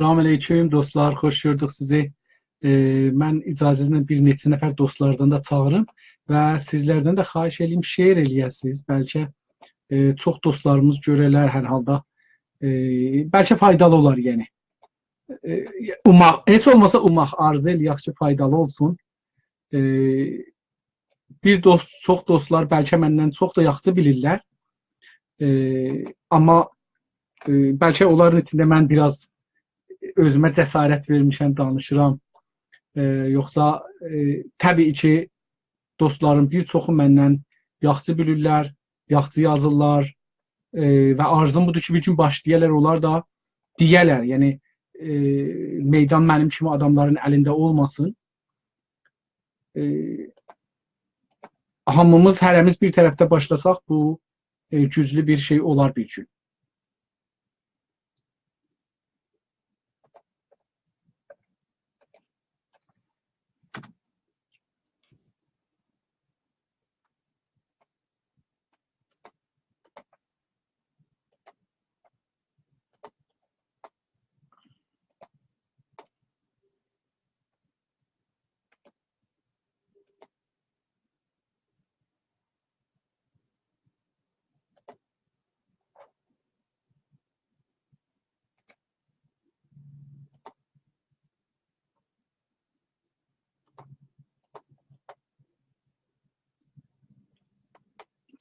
Selamünaleyküm dostlar, xoş gördük sizi. Mən icazənizlə bir neçə nəfər dostlardan da çağırım və sizlərdən də xahiş edeyim şeir eləyəsiniz. Bəlkə çox dostlarımız görərlər hər halda. Bəlkə faydalı olar yəni. Heç olmasa arzu eləyək ki, faydalı olsun. Bir dost, çox dostlar bəlkə məndən çox da yaxşı bilirlər. Amma bəlkə onların içində mən biraz özümə cəsarət vermişəm, danışıram. Yoxsa təbii ki, dostlarım bir çoxu məndən yaxşı bilirlər, yaxşı yazırlar və arzum budur ki, bir gün başlayarlar, onlar da deyərlər. Yəni, meydan mənim kimi adamların əlində olmasın. Hamımız, hərəmiz bir tərəfdə başlasaq, bu güclü bir şey olar bir gün.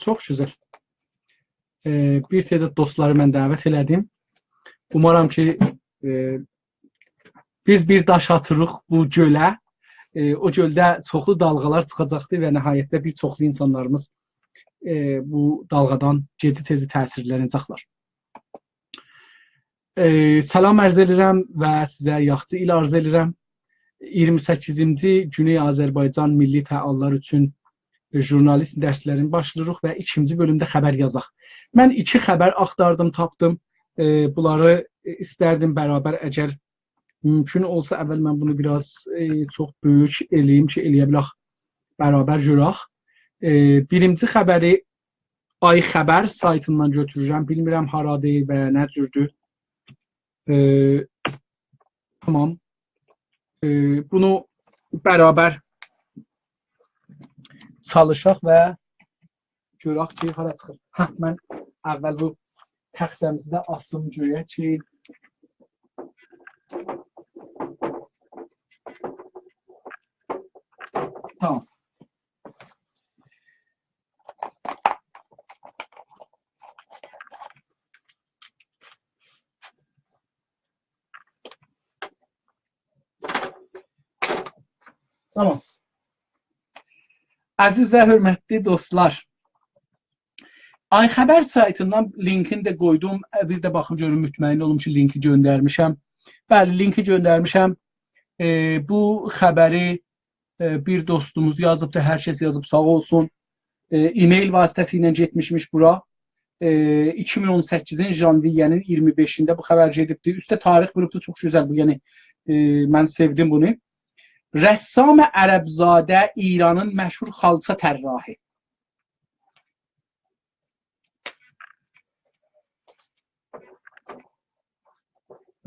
Çox gözəl. Bir tədad dostları mən dəvət elədim. Umarım ki, biz bir daş atırıq bu gölə. O göldə çoxlu dalğalar çıxacaqdır və nəhayətdə bir çoxlu insanlarımız bu dalğadan geci-tezi təsirlənəcəklər. Salam ərz edirəm və sizə yaxşı il arz edirəm. 28-ci Güney Azərbaycan Milli Fəallar üçün jurnalist dərslərini başlayırıq və ikinci bölümdə xəbər yazaq. Mən 2 xəbər axtardım, tapdım. Bunları istərdim bərabər, əgər mümkün olsa əvvəl mən bunu biraz çox böyük eləyim ki, eləyə bilək, bərabər görək. Birinci xəbəri Ay Xəbər saytından götürürəm. Bilmirəm haradır və nə cürdür. Tamam. Bunu bərabər çalışaq və görək ki, hara çıxır. Mən əvvəl bu təxtəmizdə asım görək ki, tamam. Tamam. Əziz və hörmətli dostlar, Ay Xəbər saytından linkini də qoydum. Bir də baxım görün, mütməyin olum ki, linki göndərmişəm. Bəli, linki göndərmişəm. Bu xəbəri bir dostumuz yazıbdır, hər kəs yazıb, sağ olsun. E-mail vasitəsilə getmişmiş bura. 2018-in janviyyənin 25-də bu xəbər gedibdir. Üstə tarix vurubdur, çox gözəl bu. Yəni, mən sevdim bunu. Rəssam Ərəbzadə İranın məşhur xalça tərrahi.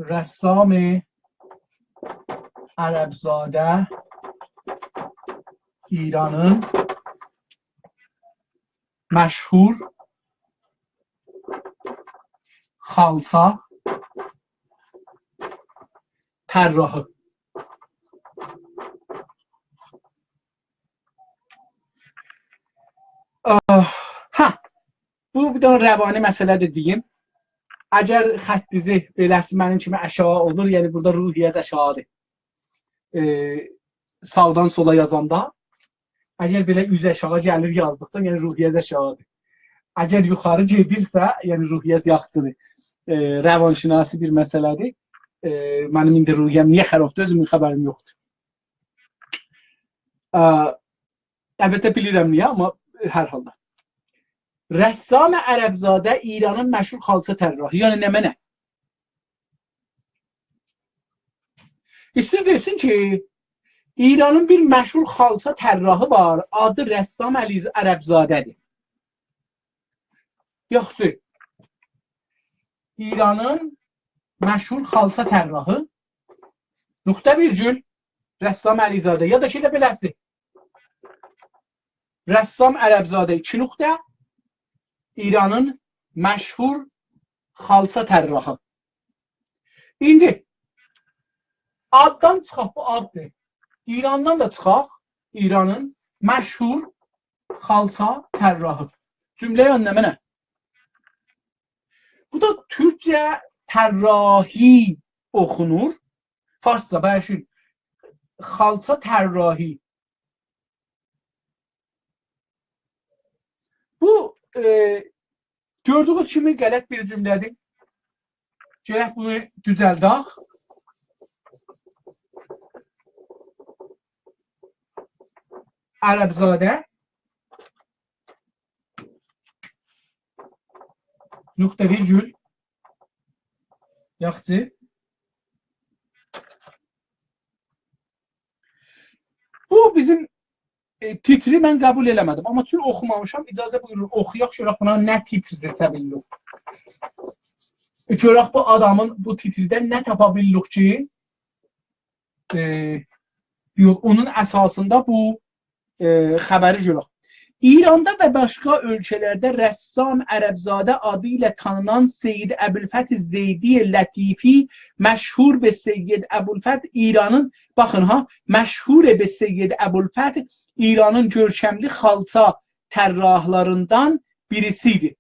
Rəssam Ərəbzadə İranın məşhur xalça tərrahı. Bu bir dənə rəvani məsələdir deyim. Əgər xəttizi beləsi mənim kimi aşağı olur, yəni burada ruhiyyəz aşağıdır. Sağdan sola yazanda, əgər belə üz aşağı gəlir yazdıqca, yəni ruhiyyəz aşağıdır. Əgər yuxarı gedirsə, yəni ruhiyyəz yaxçıdır. Rəvanşinasi bir məsələdir. Mənim indi ruhiyyəm niyə xərabdır, özümün xəbərim yoxdur. Əlbəttə bilirəm niyə, amma hər halda. Rəssam Ərəbzadə İranın məşhur xalça tərrahi. Yəni nə mənə? İstəyir desin ki, İranın bir məşhur xalça tərrahı var. Adı Rəssam Ərəbzadədir. Yaxşı. İranın məşhur xalça tərrahı, nöqtə virgül, Rəssam Əlizadə, ya da ki elə beləsi. Rəssam Ərəbzadə 2 nöqtə, İranın məşhur xalça tərrahı. İndi addan çıxaq, bu addır. İrandan da çıxaq, İranın məşhur xalça tərrahı. Cümləyə önləmə nə? Bu da Türkcə tərrahi oxunur. Farsca bəlkə xalça tərrahi. Bu gördüyünüz kimi qələt bir cümlədir. Gələk bunu düzəldək. Ərəbzadə nöqtə virgül yaxşı. Bu bizim titri mən qəbul eləmədim. Amma tür oxumamışam. İcazə buyurun, oxuyaq, görək buna nə titr seçə bilirik. Görək bu adamın bu titridən nə tapa bilirik ki, onun əsasında bu xəbəri görək. İranda və başqa ölkələrdə rəssam Ərəbzadə adı ilə tanınan Seyyid Əbülfət Zeydi Latifi məşhur be Seyyid Əbülfət İranın, baxın ha, məşhur be Seyyid Əbülfət İranın görkəmli xalça tərrahlarından birisidir.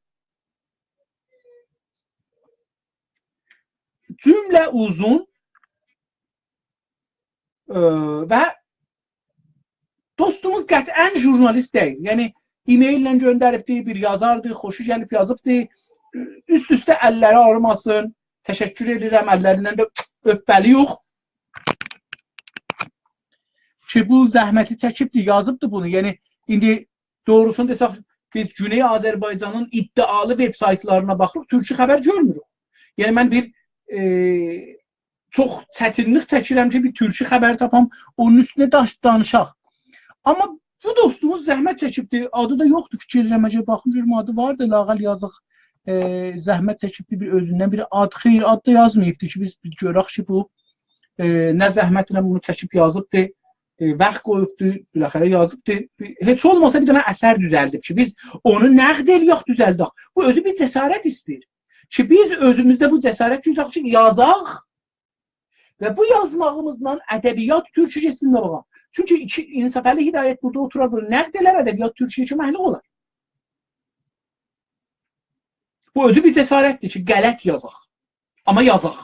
Cümlə uzun və dostumuz qətiən jurnalist deyil. Yəni, e-maillə göndəribdir, bir yazardır, xoşu gəlib yazıbdır. Üst-üstə əlləri ağrımasın. Təşəkkür edirəm, əllərindən də öpbəli yox. Ki, bu zəhməti çəkibdir, yazıbdır bunu. Yəni, indi doğrusunu desək, biz Güney Azərbaycanın iddialı web saytlarına baxırıq, türkçə xəbər görmürük. Yəni, mən bir çox çətinlik çəkirəm ki, bir türkçə xəbər tapam, onun üstünə danışaq. Amma bu dostumuz zəhmət çəkibdir, adı da yoxdur, fikirlərim, baxın görüm adı vardır, lağəl yazıq, zəhmət çəkibdir, bir özündən bir ad, xeyr, ad da yazmayıbdır ki, biz görək ki, bu nə zəhmətlə bunu çəkib yazıbdır, vaxt qoyubdur, biləxərə yazıbdır, heç olmasa bir dənə əsər düzəldib ki, biz onu nəqd eləyək, düzəldək. Bu özü bir cəsarət istəyir ki, biz özümüzdə bu cəsarət güzək ki, yazaq və bu yazmağımızla ədəbiyyat türkçəsində baxaq. Çünki İnsafəli Hidayət burada oturar, böyle nəqd elər, ədəbiyyat türkçə köməkli olar. Bu özü bir cəsarətdir ki, qələt yazaq. Amma yazaq.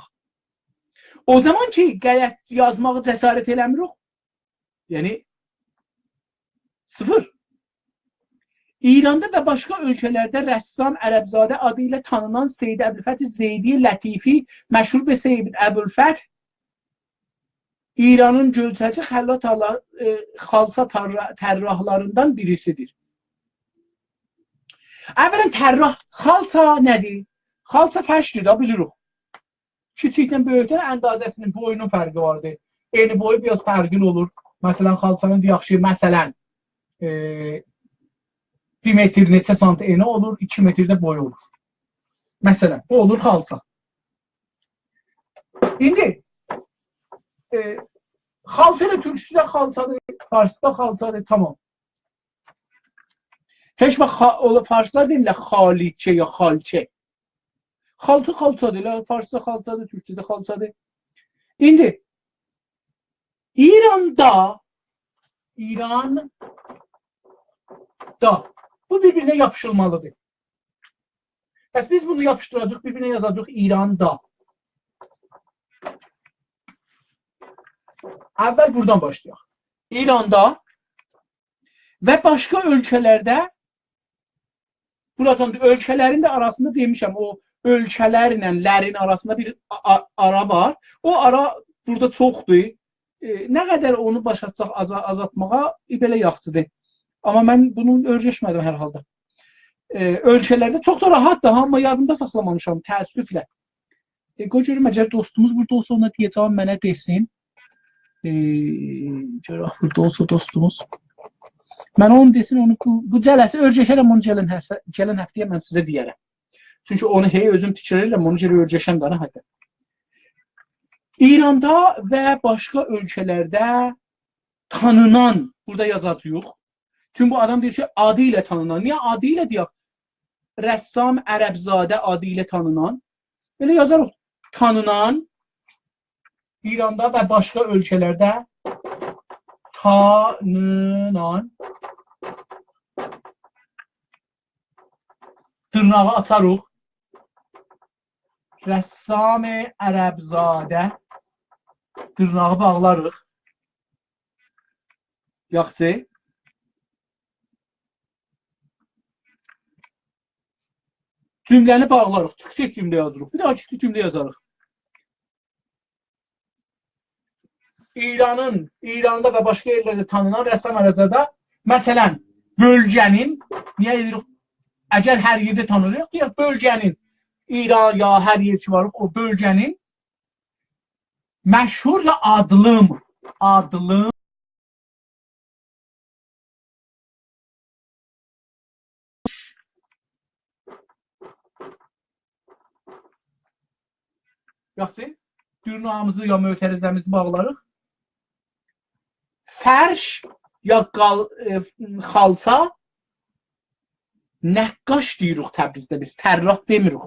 O zaman ki, qələt yazmağı cəsarət eləmirik, yəni sıfır. İranda və başqa ölkələrdə rəssam Ərəbzadə adı ilə tanınan Seyyid Əbülfət Zeydi Latifi məşhur be Seyyid Əbülfət İranın gölçəci xalça tərrahlarından birisidir. Əvvələn tərrah, xalça nədir? Xalça fəşdir da, bilirik. Kiçikdən böyükdən əndazəsinin boyunun fərqi vardır. Eni boyu biraz fərqin olur. Məsələn, xalçanın yaxşı, məsələn, 1 metr neçə sant eni olur, 2 metrdə boyu olur. Məsələn, bu olur xalça. İndi, xalça ilə türkçüdə xalçadır, farsda xalçadır, tamam. Heç vaxt farslar deyirlər xaliçə ya xalçə. Xalça xalçadır, farsda xalçadır, türkçüdə xalçadır. İndi, İranda bu bir-birinə yapışılmalıdır. Bəs biz bunu yapışdıracaq, bir-birinə yazacaq İranda. Əvvəl buradan başlayaq. İranda və başqa ölkələrdə, burasında ölkələrin də arasında demişəm, o ölkələrlə lərin arasında bir ara var. O ara burada çoxdur. Nə qədər onu başa azaltmağa belə yaxşıdır. Amma mən bunu örgəşmədim hər halda. Ölkələrdə çox da rahatdır, amma yadımda saxlamamışam, təəssüflə. Qoy görüm, əgər dostumuz burada olsa ona deyəcəm, mənə desin. Görək, burada olsa dostumuz. Mənə onu desin, bu cələsi örgəşərəm, onu gələn həftəyə mən sizə deyərəm. Çünki onu hey özüm fikir edirəm, onu görə örgəşəm də, hətta. İranda və başqa ölkələrdə tanınan, burada yazat yox. Çünki bu adam deyir ki, adı ilə tanınan. Niyə adı ilə deyək? Rəssam Ərəbzadə adı ilə tanınan. Belə yazarıq, tanınan, İranda və başqa ölkələrdə tanınan, dırnağı açarıq, Rəssam Ərəbzadə, dırnağı bağlarıq. Yaxşı. Cümləni bağlarıq. Kiçik cümlə yazırıq. Bir daha kiçik cümlə yazarıq. İranda və başqa yerlərdə tanınan rəssam Ərəbzadə, məsələn, bölgənin, niyə edirik? Əgər hər yerdə tanırıq, deyək, bölgənin, İran ya hər yer ki var, o bölgənin məşhur ya adlım yaxşı, dırnağımızı ya mötərizəmizi bağlarıq. Fərş ya xalça, nəqqaş deyirik Təbrizdə biz, tərrah demirik.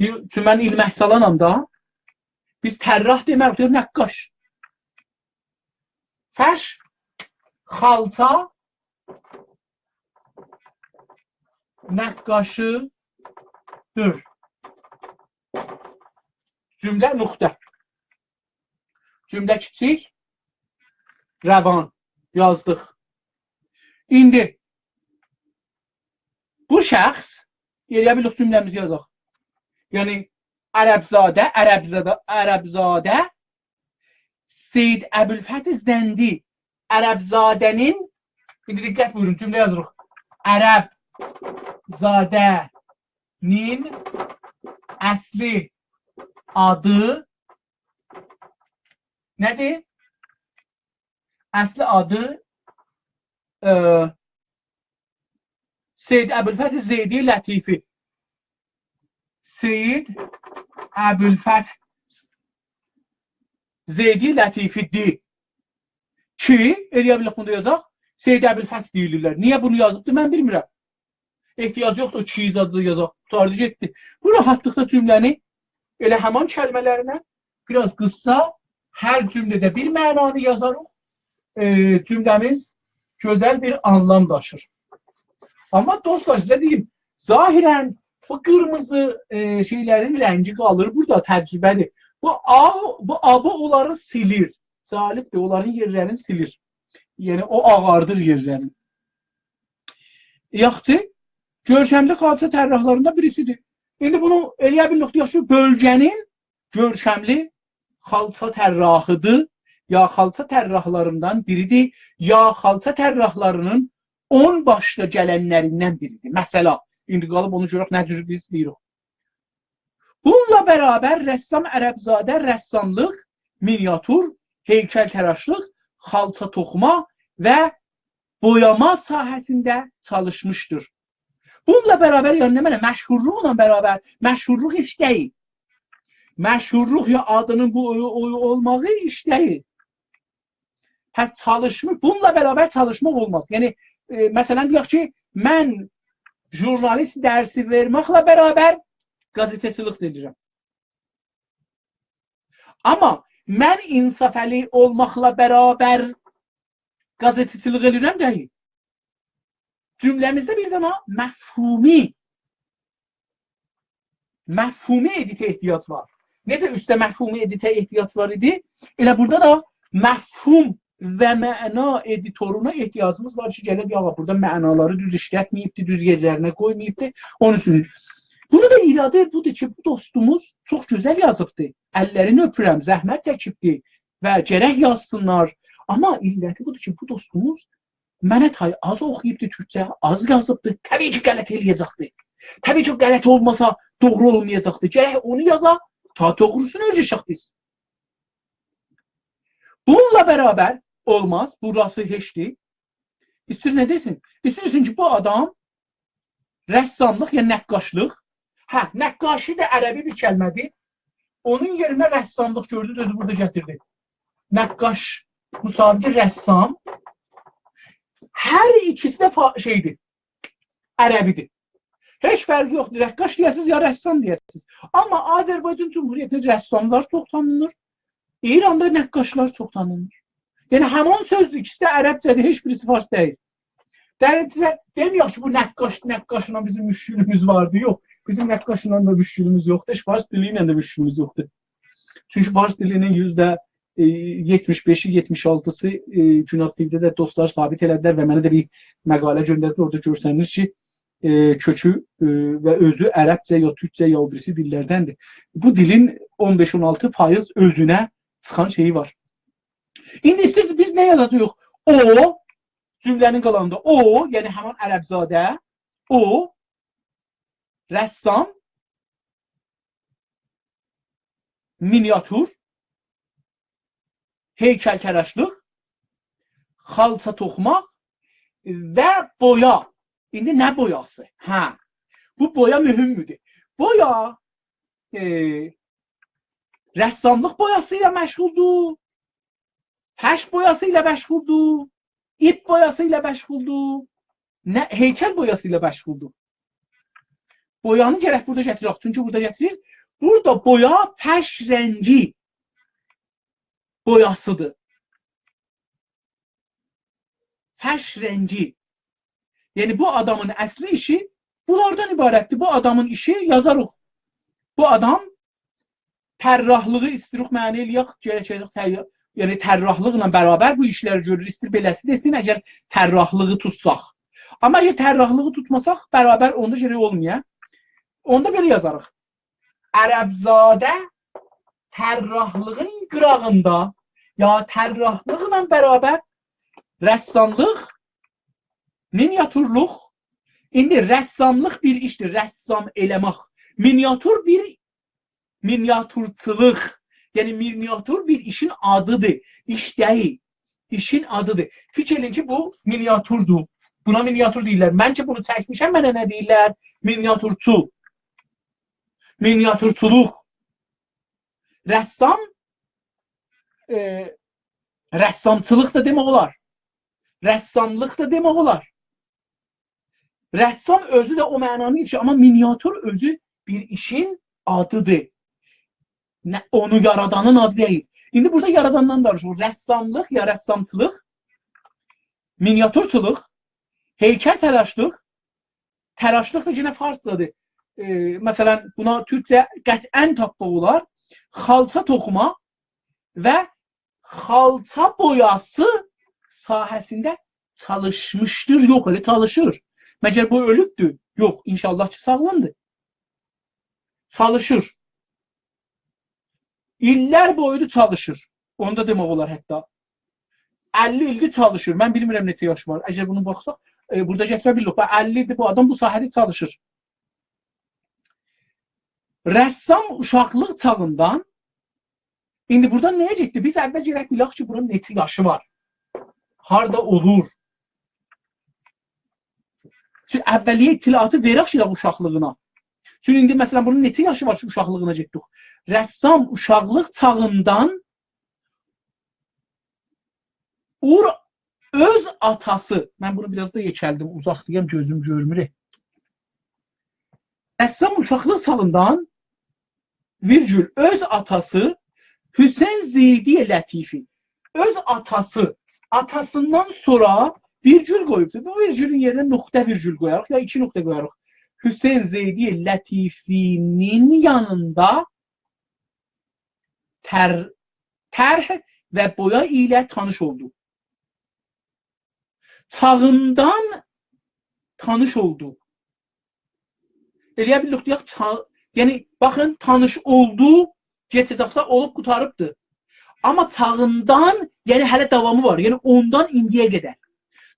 Çünki mən ilm əhsalanam da, biz tərrah demərik, deyir nəqqaş. Fərş, xalça, nəqqaşıdır. Cümlə nöqtə. Cümlə kiçik, rəvan, yazdıq. İndi bu şəxs, eləyə bilirik cümləmizi yazaq. Yəni, Ərəbzadə, Seyyid Əbülfəth Zəndi, Ərəbzadənin, indi diqqət buyurun, cümlə yazırıq. Ərəbzadənin əsli adı nədir? Əsli adı Seyyid Əbülfəth Zeydi Lətifi. Seyyid Əbülfəth Zeydi Lətifidir. Ki, eləyə bilirik bunu yazaq, Seyyid Əbülfəth deyilirlər. Niyə bunu yazıbdır, mən bilmirəm. Ehtiyac yoxdur, ki adı yazaq. Tutardı getdi. Bu rahatlıqda cümləni elə həman kəlmələrinə biraz qıssa, hər cümlədə bir mənanı yazarıq. Cümləmiz gözəl bir anlam daşır. Amma dostlar, sizə deyim, zahirən bu qırmızı şeylərin rəngi qalır, burada təcrübədir. Bu abı onları silir. Zalibdir, onların yerlərini silir. Yəni, o ağardır yerlərini. Yaxşı, görkəmli xalça tərrahlarında birisidir. İndi bunu eləyə bilirik, deyək ki, bölgənin görkəmli xalça tərrahıdır, ya xalça tərrahlarından biridir, ya xalça tərrahlarının 10 başda gələnlərindən biridir. Məsələ, indi qalıb onu görək, nə cür biz deyirik. Bununla bərabər rəssam Ərəbzadə rəssamlıq, miniatür, heykəltəraşlıq, xalça toxuma və boyama sahəsində çalışmışdır. Bununla bərabər, yəni nə mənə, məşhurluqla bərabər, məşhurluq iş deyil. Məşhurluq ya adının bu olmağı iş deyil. Çalışmış, bununla bərabər çalışmaq olmaz. Yəni, məsələn, deyək ki, mən jurnalist dərsi verməklə bərabər qazetəçilik edirəm. Amma mən insafəli olmaqla bərabər qazetəçilik edirəm deyil. Cümləmizdə bir dənə məfhumi editə ehtiyac var. Necə üstə məfhumi editə ehtiyac var idi? Elə burada da məfhum və məna editoruna ehtiyacımız var ki, gələk ya, burada mənaları düz işlətməyibdir, düz yerlərinə qoymayıbdır. Onun üçün. Bunu da iradə budur ki, bu dostumuz çox gözəl yazıbdır. Əllərini öpürəm, zəhmət çəkibdir və gərək yazsınlar. Amma illəti budur ki, bu dostumuz mənə tay az oxuyubdur türkcə, az yazıbdır. Təbii ki, qələt eləyəcəkdir. Təbii ki, qələt olmasa doğru olmayacaqdır. Gərək onu yazaq, ta doğrusunu ölçəcək biz. Bununla bərabər olmaz, burası heçdir. İstir nə desin? İstirsin ki, bu adam rəssamlıq, yəni nəqqaşlıq. Nəqqaşi də ərəbi bir kəlmədir. Onun yerinə rəssamlıq gördünüz, özü burada gətirdi. Nəqqaş, müsabiqə, rəssam. Hər ikisi də şeydir, ərəbidir. Heç fərqi yoxdur. Nəqqaş deyəsiniz ya rəssam deyəsiniz. Amma Azərbaycan Cumhuriyyətində rəssamlar çox tanınır. İranda nəqqaşlar çox tanınır. Yəni həmin sözdür, ikisi də ərəbcədir, heç birisi fars deyil. Dərəcə demiyor ki, bu nəqqaşla bizim müşkülümüz vardı. Yox, bizim nəqqaşla da müşkülümüz yoxdur. Heç fars dili ilə də müşkülümüz yoxdur. Çünki fars dilinin %75-i, 76-sı Günas TV-də də dostlar sabit elədilər və mənə də bir məqalə göndərdilər. Orada görsəniz ki, kökü və özü ərəbcə, ya türkcə, ya o birisi dillərdəndir. Bu dilin 15-16% özünə çıxan şeyi var. İndi istəyir, biz nə yazacağıq? O, cümlənin qalanında o, yəni həmin ərəbzadə, o, rəssam, miniatür, heykəltəraşlıq, xalça toxumaq və boya. İndi nə boyası? Hə, bu boya mühümmüdür. Boya rəssamlıq boyası ilə məşğuldur, fəş boyası ilə məşğuldur, ip boyası ilə məşğuldur, heykəl boyası ilə məşğuldur. Boyanı gərək burada gətirək, çünki burada gətirir. Burada boya fəş rəngi boyasıdır. Fəş rəngi. Yəni bu adamın əsli işi bunlardan ibarətdir. Bu adamın işi yazarıq. Bu adam tərrahlığı istiriq mənə eləyək, yəni tərrahlıqla bərabər bu işləri görür. İstir beləsi desin, əgər tərrahlığı tutsaq. Amma əgər tərrahlığı tutmasaq, bərabər onda gərək olmaya. Onda belə yazarıq. Ərəbzadə tərrahlığın qırağında ya tərrahlıqla bərabər rəssamlıq, miniatürlük. İndi rəssamlıq bir işdir, rəssam eləmək. Miniatür bir miniatürçılıq. Yəni miniatür bir işin adıdır, iş deyil. İşin adıdır. Fikir edin ki, bu miniatürdür. Buna miniatür deyirlər. Məncə bunu çəkmişəm, mənə nə deyirlər? Miniatürçü. Miniatürçülük. Rəssam rəssamçılıq da demək olar. Rəssamlıq da demək olar. Rəssam özü də o mənanı içir, amma miniatür özü bir işin adıdır. Onu yaradanın adı deyil. İndi burada yaradandan danışılır. Rəssamlıq ya rəssamçılıq, miniatürçülük, heykəl təraşlıq, təraşlıq da yenə farsdadır. Məsələn, buna türkcə qət'ən tapmaq olar. Xalça toxuma və xalça boyası sahəsində çalışmışdır. Yox, elə çalışır. Məgər bu ölübdür? Yox, inşallah ki, sağlamdır. Çalışır. İllər boyudur çalışır. Onu da demək olar hətta. 50 ildir çalışır. Mən bilmirəm neçə yaş var. Əgər bunu baxsaq, burada gətirə bilirik. 50 ildir bu adam bu sahədə çalışır. Rəssam uşaqlıq çağından, indi burada nəyə getdi? Biz əvvəl gələk bilək ki, bunun neçə yaşı var? Harada olur? Çünki əvvəliyyə itilatı verək ki, uşaqlığına. Çünki indi məsələn bunun neçə yaşı var ki, uşaqlığına getdik? Rəssam uşaqlıq çağından öz atası, mən bunu biraz da yekəldim, uzaqlayam, gözüm görmür. Rəssam uşaqlıq çağından virgül öz atası Hüseyn Zeydiyə Lətifi, öz atası, atasından sonra virgül qoyubdur. Bu virgülün yerinə nöqtə virgül qoyarıq ya 2 nöqtə qoyarıq. Hüseyn Zeydiyə Lətifinin yanında tərh və boya ilə tanış oldu. Çağından tanış oldu. Eləyə bildik deyək, yəni baxın, tanış oldu, getəcəkdə olub qutarıbdır. Amma çağından, yəni hələ davamı var. Yəni ondan indiyə qədər.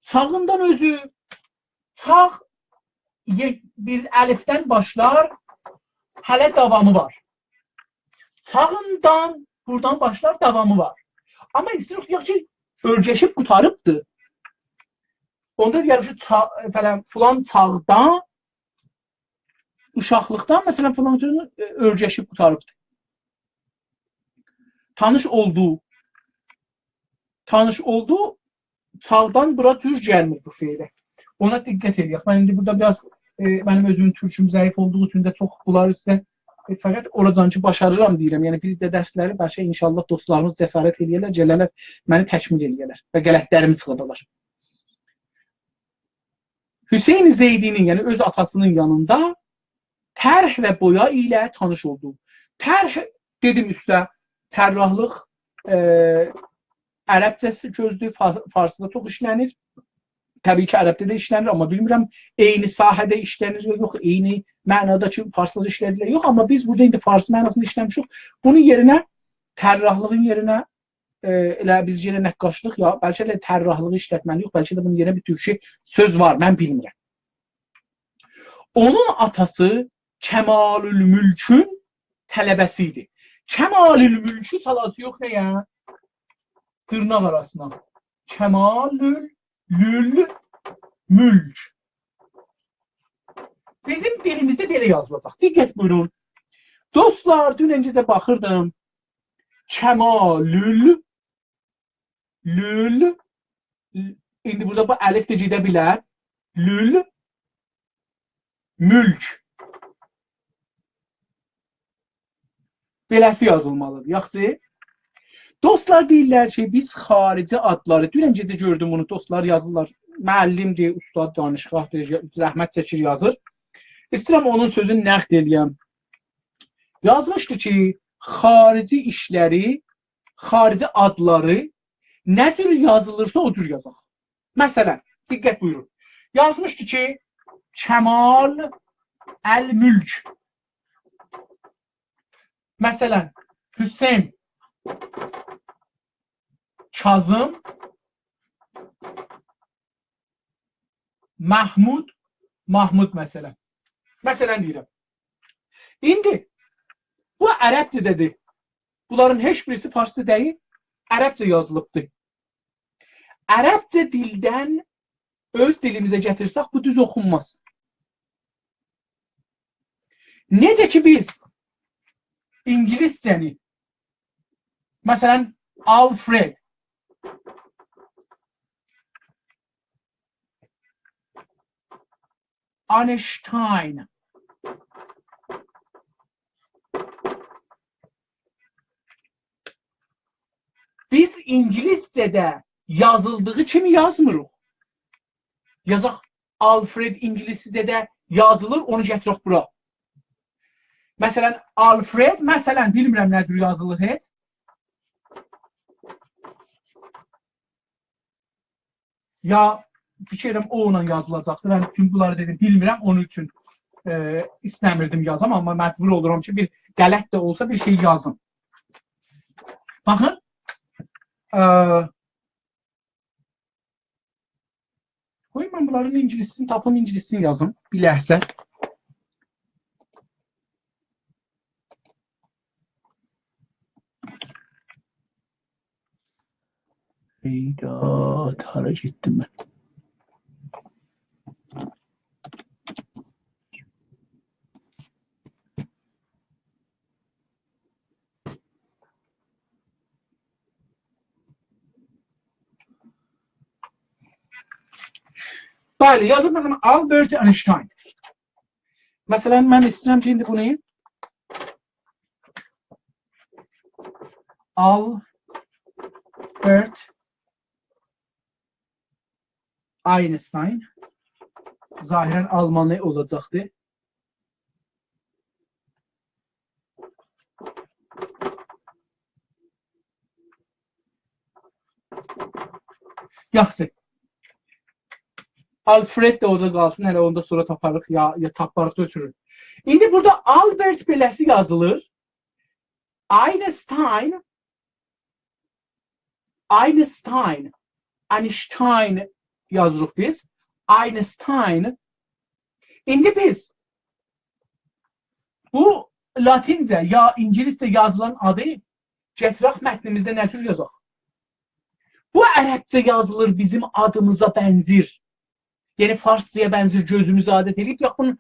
Çağından özü, çağ bir əlifdən başlar, hələ davamı var. Çağından, buradan başlar, davamı var. Amma istəyirik deyək ki, ölgəşib qutarıbdır. Onda deyək ki, filan çağdan, uşaqlıqdan, məsələn, filan ölgəşib qutarıbdır. tanış olduğu çağdan bura türk gəlmir bu fe'lə. Ona diqqət edək. Mən indi burada biraz mənim özümün türküm zəif olduğu üçün də çox bunları sizə fəqət oracanki başarıram deyirəm. Yəni bir də dərsləri bəlkə inşallah dostlarımız cəsarət eləyərlər, gələrlər, məni təkmil eləyərlər və qələtlərimi çıxardarlar. Hüseyn Zeydinin, yəni öz atasının yanında tərh və boya ilə tanış oldu. Tərh dedim üstə, tərrahlıq ərəbcəsi gözdür, farsıda çox işlənir. Təbii ki, ərəbdə də işlənir, amma bilmirəm eyni sahədə işlənir və yox, eyni mənadakı farslıca işlənir yox, amma biz burada indi farsı mənasında işləmişik. Bunun yerinə, tərrahlığın yerinə elə biz yenə nəqqaşlıq, ya bəlkə də tərrahlığı işlətməli yox, bəlkə də bunun yerinə bir türkçe söz var, mən bilmirəm. Onun atası Kəmalül Mülkün tələbəsi idi. Kəmalül Mülkü salası yox nəyə? Dırnaq arasına. Kəmalül Mülk. Bizim dilimizdə belə yazılacaq. Diqqət buyurun. Dostlar, dün öncəcə baxırdım. Kəmalül indi burada bu əlif də gedə bilər. Mülk. Beləsi yazılmalıdır. Yaxşı. Dostlar deyirlər ki, biz xarici adları, dünən gecə gördüm bunu, dostlar yazırlar, müəllimdir, ustad, danışqahdır, zəhmət çəkir, yazır. İstəyirəm onun sözünü nəqd eləyəm. Yazmışdı ki, xarici işləri, xarici adları nə cür yazılırsa o cür yazaq. Məsələn, diqqət buyurun. Yazmışdı ki, Kəmal Əl-Mülk. Məsələn, Hüseyn Kazım Mahmud məsələn. Məsələn deyirəm. İndi bu ərəbcədədir. Bunların heç birisi farsça deyil, ərəbcə yazılıbdır. Ərəbcə dildən öz dilimizə gətirsək bu düz oxunmaz. Necə ki biz İngiliscəni, məsələn, Alfred, Einstein, biz İngiliscədə yazıldığı kimi yazmırıq. Yazaq, Alfred İngiliscədə yazılır, onu gətirək bura. Məsələn, Alfred, məsələn, bilmirəm nə cür yazılır heç. Ya, fikirəm o ilə yazılacaqdır. Mən bütün bunları dedim, bilmirəm, onun üçün istəmirdim yazam, amma məcbur olurum ki, bir qələt də olsa bir şey yazım. Baxın, qoyun mən bunların ingilisini, tapım ingilisini yazım, bir ləhsə. Eyda, hara getdim mən. Bəli, yazıb məsələn Albert Einstein. Məsələn, mən istəyirəm ki, indi bunu Albert Einstein zahirən Almanı olacaqdır. Yaxşı. Alfred de orada qalsın, hələ onda sonra taparıq, ya taparıq da ötürür. İndi burada Albert beləsi yazılır. Einstein yazırıq biz. Einstein. İndi biz bu Latincə ya İngiliscə yazılan adı gətirək mətnimizdə nə tür yazaq? Bu ərəbcə yazılır, bizim adımıza bənzir. Yəni farsçaya bənzir, gözümüzü adət edib, yox bunun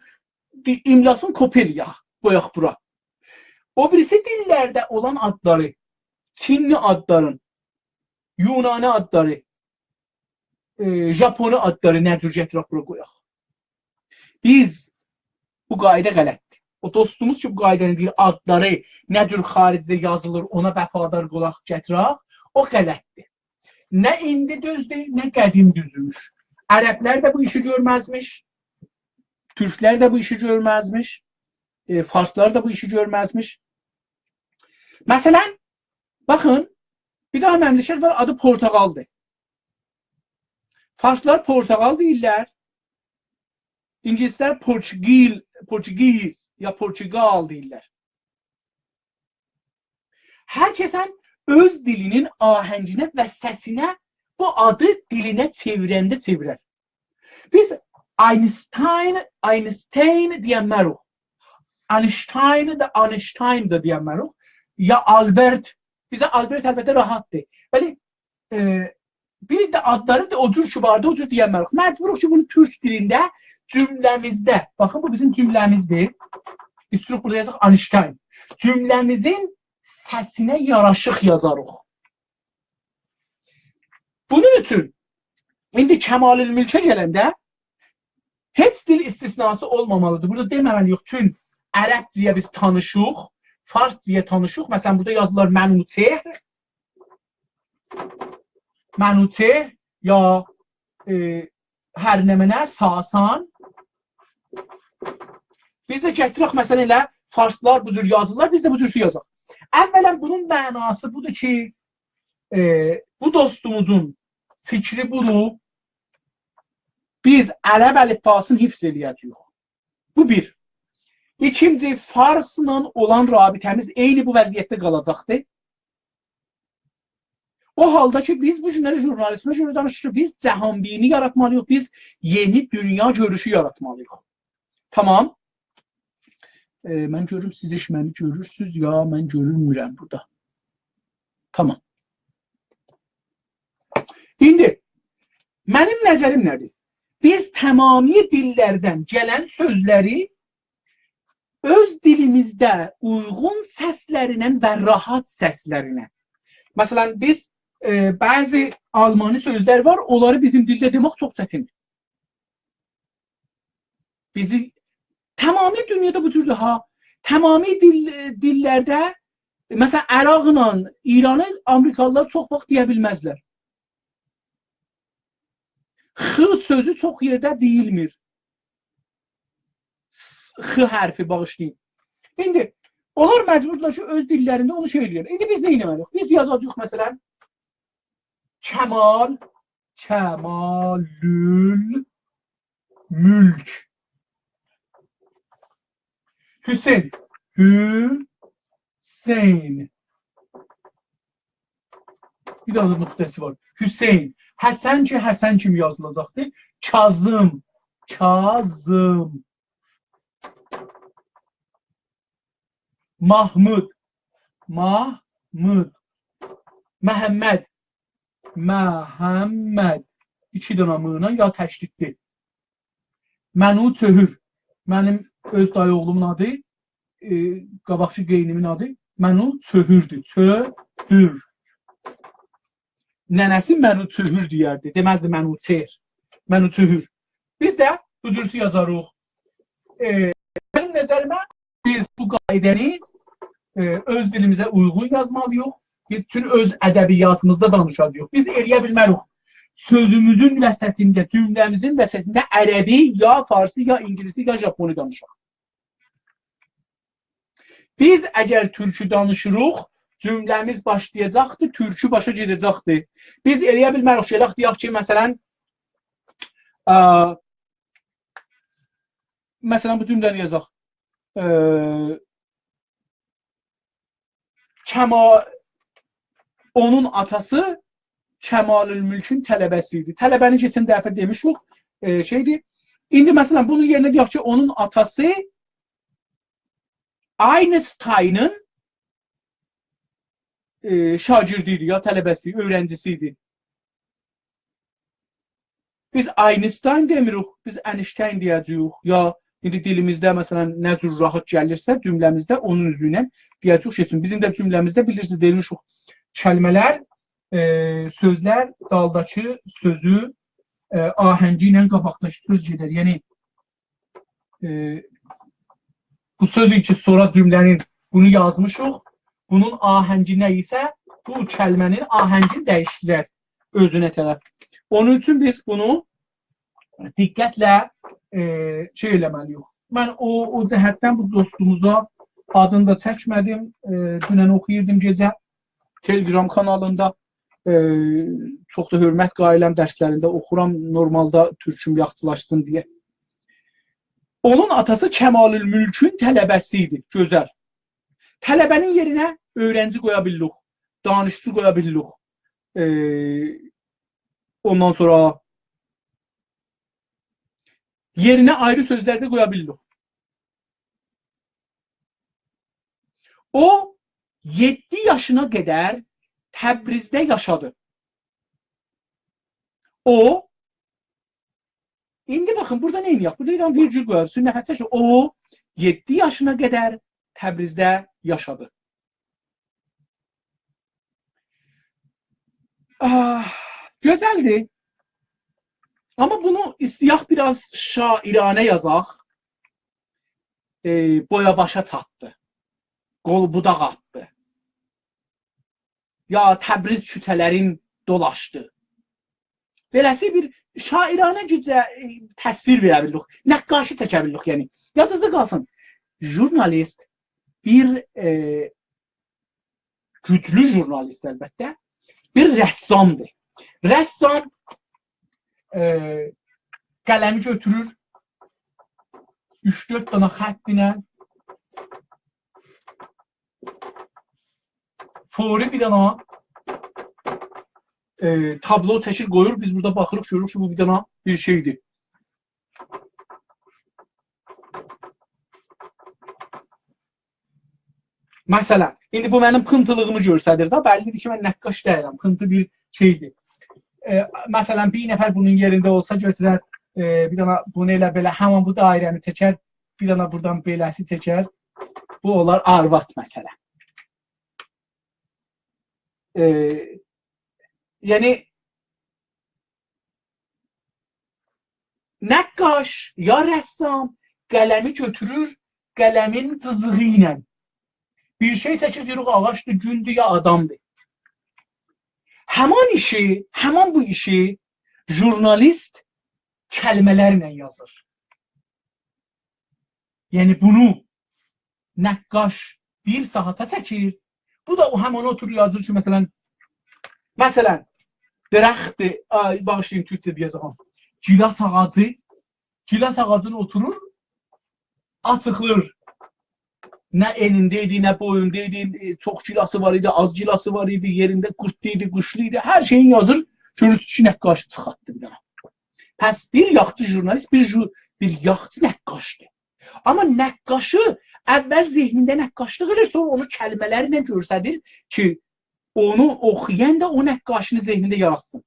imlasını kopyalıyaq, qoyaq bura. O birisi dillərdə olan adları Çinli adların, Yunani adları, Japoni adları nə cür gətirək bura qoyaq. Biz bu qayda qələtdir. O dostumuz ki, bu qaydanın bir adları nə cür xaricdə yazılır, ona vəfadar qolaq gətirək, o qələtdir. Nə indi düzdür, nə qədim düzmüş. Ərəblər də bu işi görməzmiş, Türklər də bu işi görməzmiş, Farslar da bu işi görməzmiş. Məsələn, baxın, bir daha məmləkət var, adı Portağaldır. Farslar Portağal deyirlər, İngilislər Portugiz ya Portugal deyirlər. Hər kəsən öz dilinin ahənginə və səsinə bu adı dilinə çevirəndə çevirər. Biz Einstein deyənmərik. Einstein da deyənmərik. Ya Albert, bizə Albert əlbəttə rahatdır. Bəli, bir də adları da o cür ki vardı, o cür deyənmərik. Məcburuq ki, bunu türk dilində cümləmizdə, baxın bu bizim cümləmizdir. Biz türk burada yazıq Einstein. Cümləmizin səsinə yaraşıq yazarıq. Bunun üçün, indi Kəmalülmülkə gələndə heç dil istisnası olmamalıdır. Burada deməməliyik, tüm ərəbciyə biz tanışıq, farsciyə tanışıq. Məsələn, burada yazılar Mənuteh, ya hər nəmənə, Sasan. Biz də gətirək, məsələn, elə farslar bu cür yazırlar, biz də bu cür yazaq. Əvvələn bunun mənası budur ki, bu dostumuzun fikri budur, biz ərəb əlifbasını hifz edəcəyik. Bu bir. İkinci, farsla olan rabitəmiz eyni bu vəziyyətdə qalacaqdır. O halda ki, biz bu günləri jurnalismə görə danışırıq, biz cəhanbini yaratmalıyıq, biz yeni dünya görüşü yaratmalıyıq. Tamam. Mən görürüm, siz iş məni görürsünüz, ya mən görülmürəm burada. Tamam. İndi, mənim nəzərim nədir? Biz təmami dillərdən gələn sözləri öz dilimizdə uyğun səslərinə və rahat səslərinə. Məsələn, biz bəzi Almani sözlər var, onları bizim dildə demək çox çətindir. Bizi tamami dünyada bu cürdür ha. Tamami dillərdə, məsələn, Əraqla İranı Amerikalılar çox vaxt deyə bilməzlər. X sözü çox yerdə deyilmir. X hərfi bağışlayın. İndi, onlar məcburlar ki, öz dillərində onu şey edirlər. İndi biz nə eləməliyik? Biz yazacağıq, məsələn, Kəmal, Kəmalül Mülk. Hüseyin, Hüseyin. Bir daha da nöqtəsi var. Hüseyin. Həsən ki, Həsən kimi yazılacaqdır. Kazım, Kazım. Mahmud, Mahmud. Məhəmməd, Məhəmməd. İki dənə mığına ya təşdiddir. Mənutəhür. Mənim öz dayı oğlumun adı, qabaqçı qeynimin adı Mənutəhürdür. Töhür. Nənəsi Mənutəhür deyərdi. Deməzdi Mənutəhür. Mənutəhür. Biz də bu cürsü yazarıq. Mənim nəzərimə biz bu qaydəni öz dilimizə uyğun yazmalıyıq. Biz bütün öz ədəbiyyatımızda danışacağıq. Biz eləyə bilmərik. Sözümüzün vəsətində, cümləmizin vəsətində ərəbi, ya farsi, ya ingilisi, ya japoni danışaq. Biz əgər türkü danışırıq, cümləmiz başlayacaqdır, türkü başa gedəcəkdir. Biz eləyə bilmərik ki, deyək ki, məsələn, bu cümləni yazaq. Onun atası Kəmalülmülkün tələbəsi idi. Tələbəni keçən dəfə demişik, şeydir. İndi məsələn, bunun yerinə deyək ki, onun atası Einstein'ın şagirdi idi, ya tələbəsi, öğrencisi idi. Biz Einstein demirik, biz Einstein deyəcəyik. Ya indi dilimizdə məsələn nə cür rahat gəlirsə, cümləmizdə onun üzrə deyəcəyik şeysin. Bizim də cümləmizdə bilirsiniz, deyilmişik. kəlmələr, sözlər daldakı sözü ahəngi ilə qabaqdakı söz gedir. Yəni bu sözün ki, sonra cümlənin bunu yazmışıq. Bunun ahəngi nə isə bu kəlmənin ahəngini dəyişdirər özünə tərəf. Onun üçün biz bunu diqqətlə şey eləməliyik. Mən o cəhətdən bu dostumuza adını da çəkmədim. Dünən oxuyurdum gecə Telegram kanalında. Çox da hörmət qailəm dərslərində oxuram. Normalda türküm yaxçılaşsın deyə. Onun atası Kəmalülmülkün tələbəsi idi. Gözəl. Tələbənin yerinə öğrenci qoya bilirik. Danışçı qoya bilirik. Ondan sonra yerinə ayrı sözlər də qoya bilirik. O 7 yaşına qədər Təbrizdə yaşadı. O indi baxın burada nə eləyək? Burada virgül qoyarıq. Sünnət çək. O 7 yaşına qədər Təbrizdə yaşadı. Gözəldir. Ama bunu istiyah biraz şairane yazaq. Boya başa çatdı. Qol budaq atdı. Ya Təbriz kütələrin dolaşdı. Beləsi bir şairane gücə təsvir verə bildik. Nəqqaşı çəkə bildik yəni. Yadınızda qalsın. Jurnalist bir güclü jurnalist əlbəttə bir rəssamdır. Rəssam qələmi götürür 3-4 dana xətt ilə fori bir dana tablo çəkir qoyur. Biz burada baxırıq, görürük ki, bu bir dana bir şeydir. Məsələn, indi bu mənim xıntılığımı göstərir də. Bəllidir ki, mən nəqqaş deyirəm. Xıntı bir şeydir. Məsələn, bir nəfər bunun yerində olsa götürər, bir dana bunu elə belə həman bu dairəni çəkər, bir dana buradan beləsi çəkər. Bu olar arvad məsələ. Yəni nəqqaş ya rəssam qələmi götürür, qələmin cızığı ilə bir şey çəkir, deyirik ağaçdır, gündür ya adamdır. Həman işi, həman bu işi jurnalist kəlmələrlə yazır. Yəni bunu nəqqaş bir saata çəkir. Bu da o həman oturur yazır ki, məsələn, dərəxtdir, bağışlayın, Türkçə deyəcəm. Gilas ağacını oturur, açıqlır. Nə enində idi, nə boyunda idi, çox gilası var idi, az gilası var idi, yerində qurtlu idi, quşlu idi, hər şeyin yazır. Görürsünüz ki, nəqqaşı çıxartdı bir dana. Pəs bir yaxçı jurnalist, bir yaxçı nəqqaşdır. Amma nəqqaşı əvvəl zehnində nəqqaşlıq edir, sonra onu kəlmələrlə göstərir ki, onu oxuyan da o nəqqaşını zehnində yaratsın.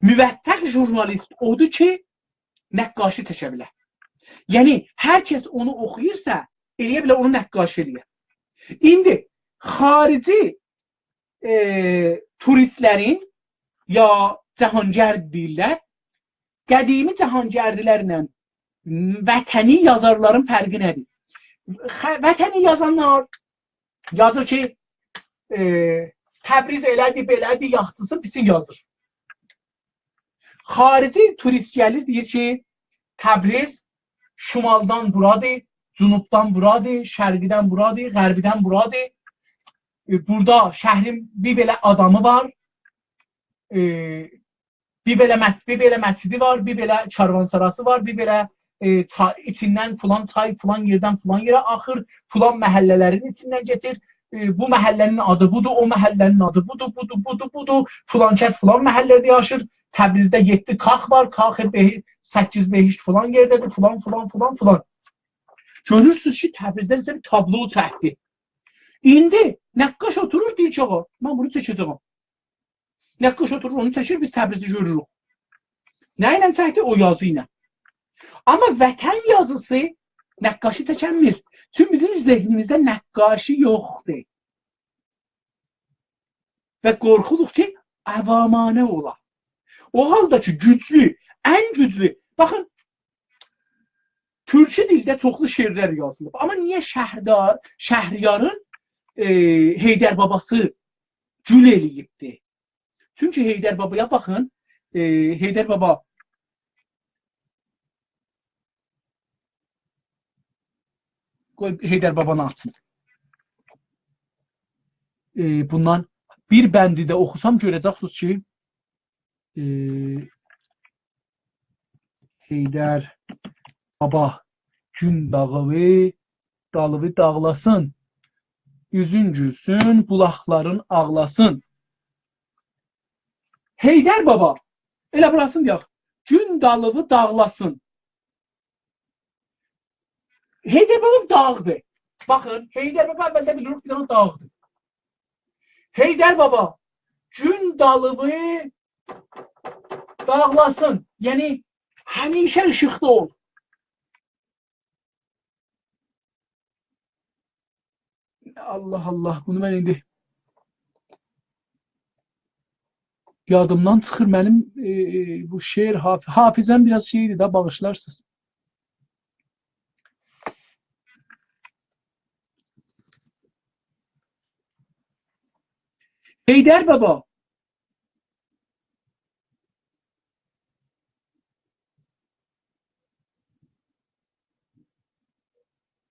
Müvəffəq jurnalist odur ki, nəqqaşı çəkə bilər. Yəni, hər kəs onu oxuyursa, eləyə bilər onu nəqqaş eləyər. İndi, xarici turistlərin ya cəhangərd deyirlər, qədimi cəhangərdilərlə vətəni yazarların fərqi nədir? Vətəni yazanlar yazır ki, Təbriz elədir, belədir, yaxçısı pisi yazır. Xarici turist gəlir, deyir ki, Təbriz şimaldan buradır, cünubdan buradır, şərqidən buradır, qərbidən buradır. Burada şəhrin bir belə adamı var, bir belə məscidi var, bir belə karvansarası var, bir belə içindən filan çay, filan yerdən filan yerə axır, filan məhəllələrin içindən keçir. Bu məhəllənin adı budur, o məhəllənin adı budur, filan kəs filan məhəllədə yaşır. Təbrizdə 7 kax var, kax 8 behişt filan yerdədir, filan. Görürsünüz ki, Təbrizdən sizə bir tablo çəkdi. İndi nəqqaş oturur, deyir ki, ağa, mən bunu çəkəcəm. Nəqqaş oturur, onu çəkir, biz Təbrizi görürük. Nə ilə çəkdi? O yazı ilə. Amma vətən yazısı nəqqaşı çəkənmir. Çünki bizim zehnimizdə nəqqaşı yoxdur. və qorxuluq ki, əvamanə ola. O halda ki, güclü, ən güclü, baxın, Türkçe dildə çoxlu şeirlər yazılıb. Amma niyə Şəhriyarın Heydər babası gül eləyibdi? Çünki Heydər babaya baxın, Heydər baba Heydər babanı açın. Bundan bir bəndi də oxusam görəcəksiniz ki, Heydər baba gün dağı dalığı dağlasın, yüzün gülsün, bulaqların ağlasın. Heydər baba, elə burasını deyək, gün dalığı dağlasın. Heydər baba dağdır. Baxın, Heydər baba əvvəldə bilirik bir dənə dağdır. Heydər baba, gün dalığı dağlasın. Yəni, həmişə işıqda ol. Allah Allah, bunu mən indi yadımdan çıxır. Mənim bu şeir, hafizəm biraz şeydir da, bağışlarsınız. Heydər baba,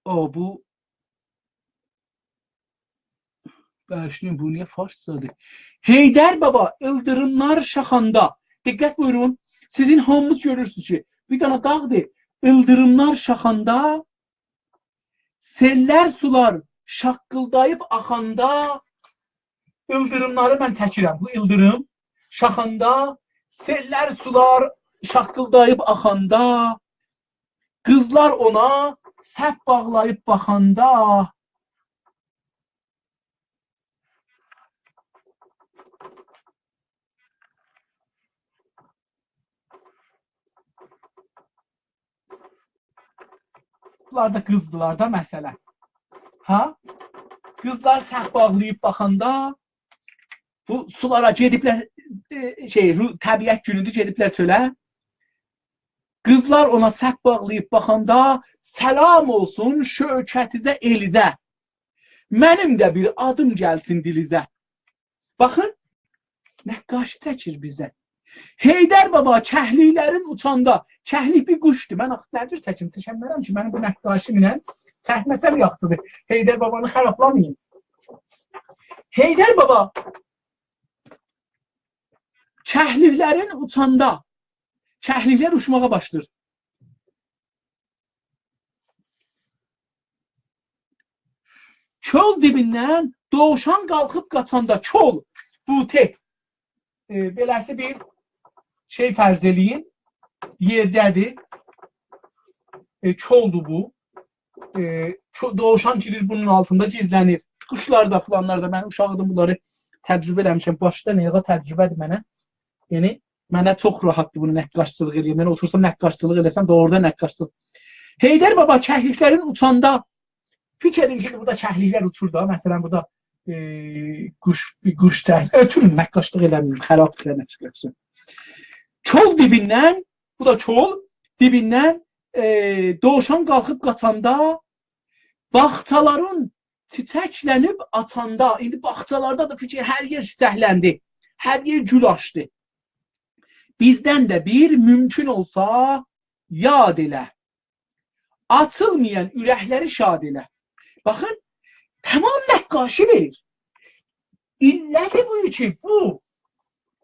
bu bağışlayın, bu niyə farscadır? Heydər baba, ildırımlar şaxanda. Diqqət buyurun, sizin hamınız görürsünüz ki, bir dənə dağdır. İldırımlar şaxanda, sellər sular şaqqıldayıb axanda, ildırımları mən çəkirəm. Bu ildırım şaxanda, sellər sular şaqqıldayıb axanda, qızlar ona səhv bağlayıb baxanda, bunlar da qızdılar da məsələ. Ha? Qızlar səhv bağlayıb baxanda, bu sulara gediblər, təbiət günüdür, gediblər çölə. Qızlar ona səhv bağlayıb baxanda, səlam olsun şökətizə, elizə. Mənim də bir adım gəlsin dilizə. Baxın, nəqqaşı çəkir bizdən. Heydər baba kəhliklərin uçanda, kəhlik bir quşdur. Mən nədir çəkmərəm ki, mənim bu nəqqaşı ilə çəkməsəm yaxçıdır. Heydər babanı xərablamayın. Heydər baba kəhliklərin uçanda, kəhliklər uçmağa başlayır. Çöl dibindən doğuşan qalxıb qaçanda, çöl, butet, beləsi bir şey fərz eləyin, yerdədir, çöldur bu, doğuşan girir bunun altında gizlənir. Quşlar da, filanlar da, mən uşaqdım bunları təcrübə eləmişəm, başda nəyə təcrübədir mənə. Yəni, mənə çox rahatdır bunu nəqqaşçılıq eləyəm. Mən otursam nəqqaşçılıq eləsəm, doğruda nəqqaşçılıq. Heydər baba kəhliklərin uçanda, fikir edin ki, burada kəhliklər uçur da, məsələn, burada quş tərs, ötürün, nəqqaşlıq eləməyin, xərabdır nəqqaşlıq. Çöl dibindən, bu da çöl, dibindən doğuşan qalxıb qaçanda, bağçaların çiçəklənib açanda, indi bağçalarda da fikir, hər yer çiçəkləndi, hər yer gül açdı. Bizdən də bir mümkün olsa, yad elə, açılmayan ürəkləri şad elə. Baxın, tamam nəqqaşı verir. İlləti bu ki, bu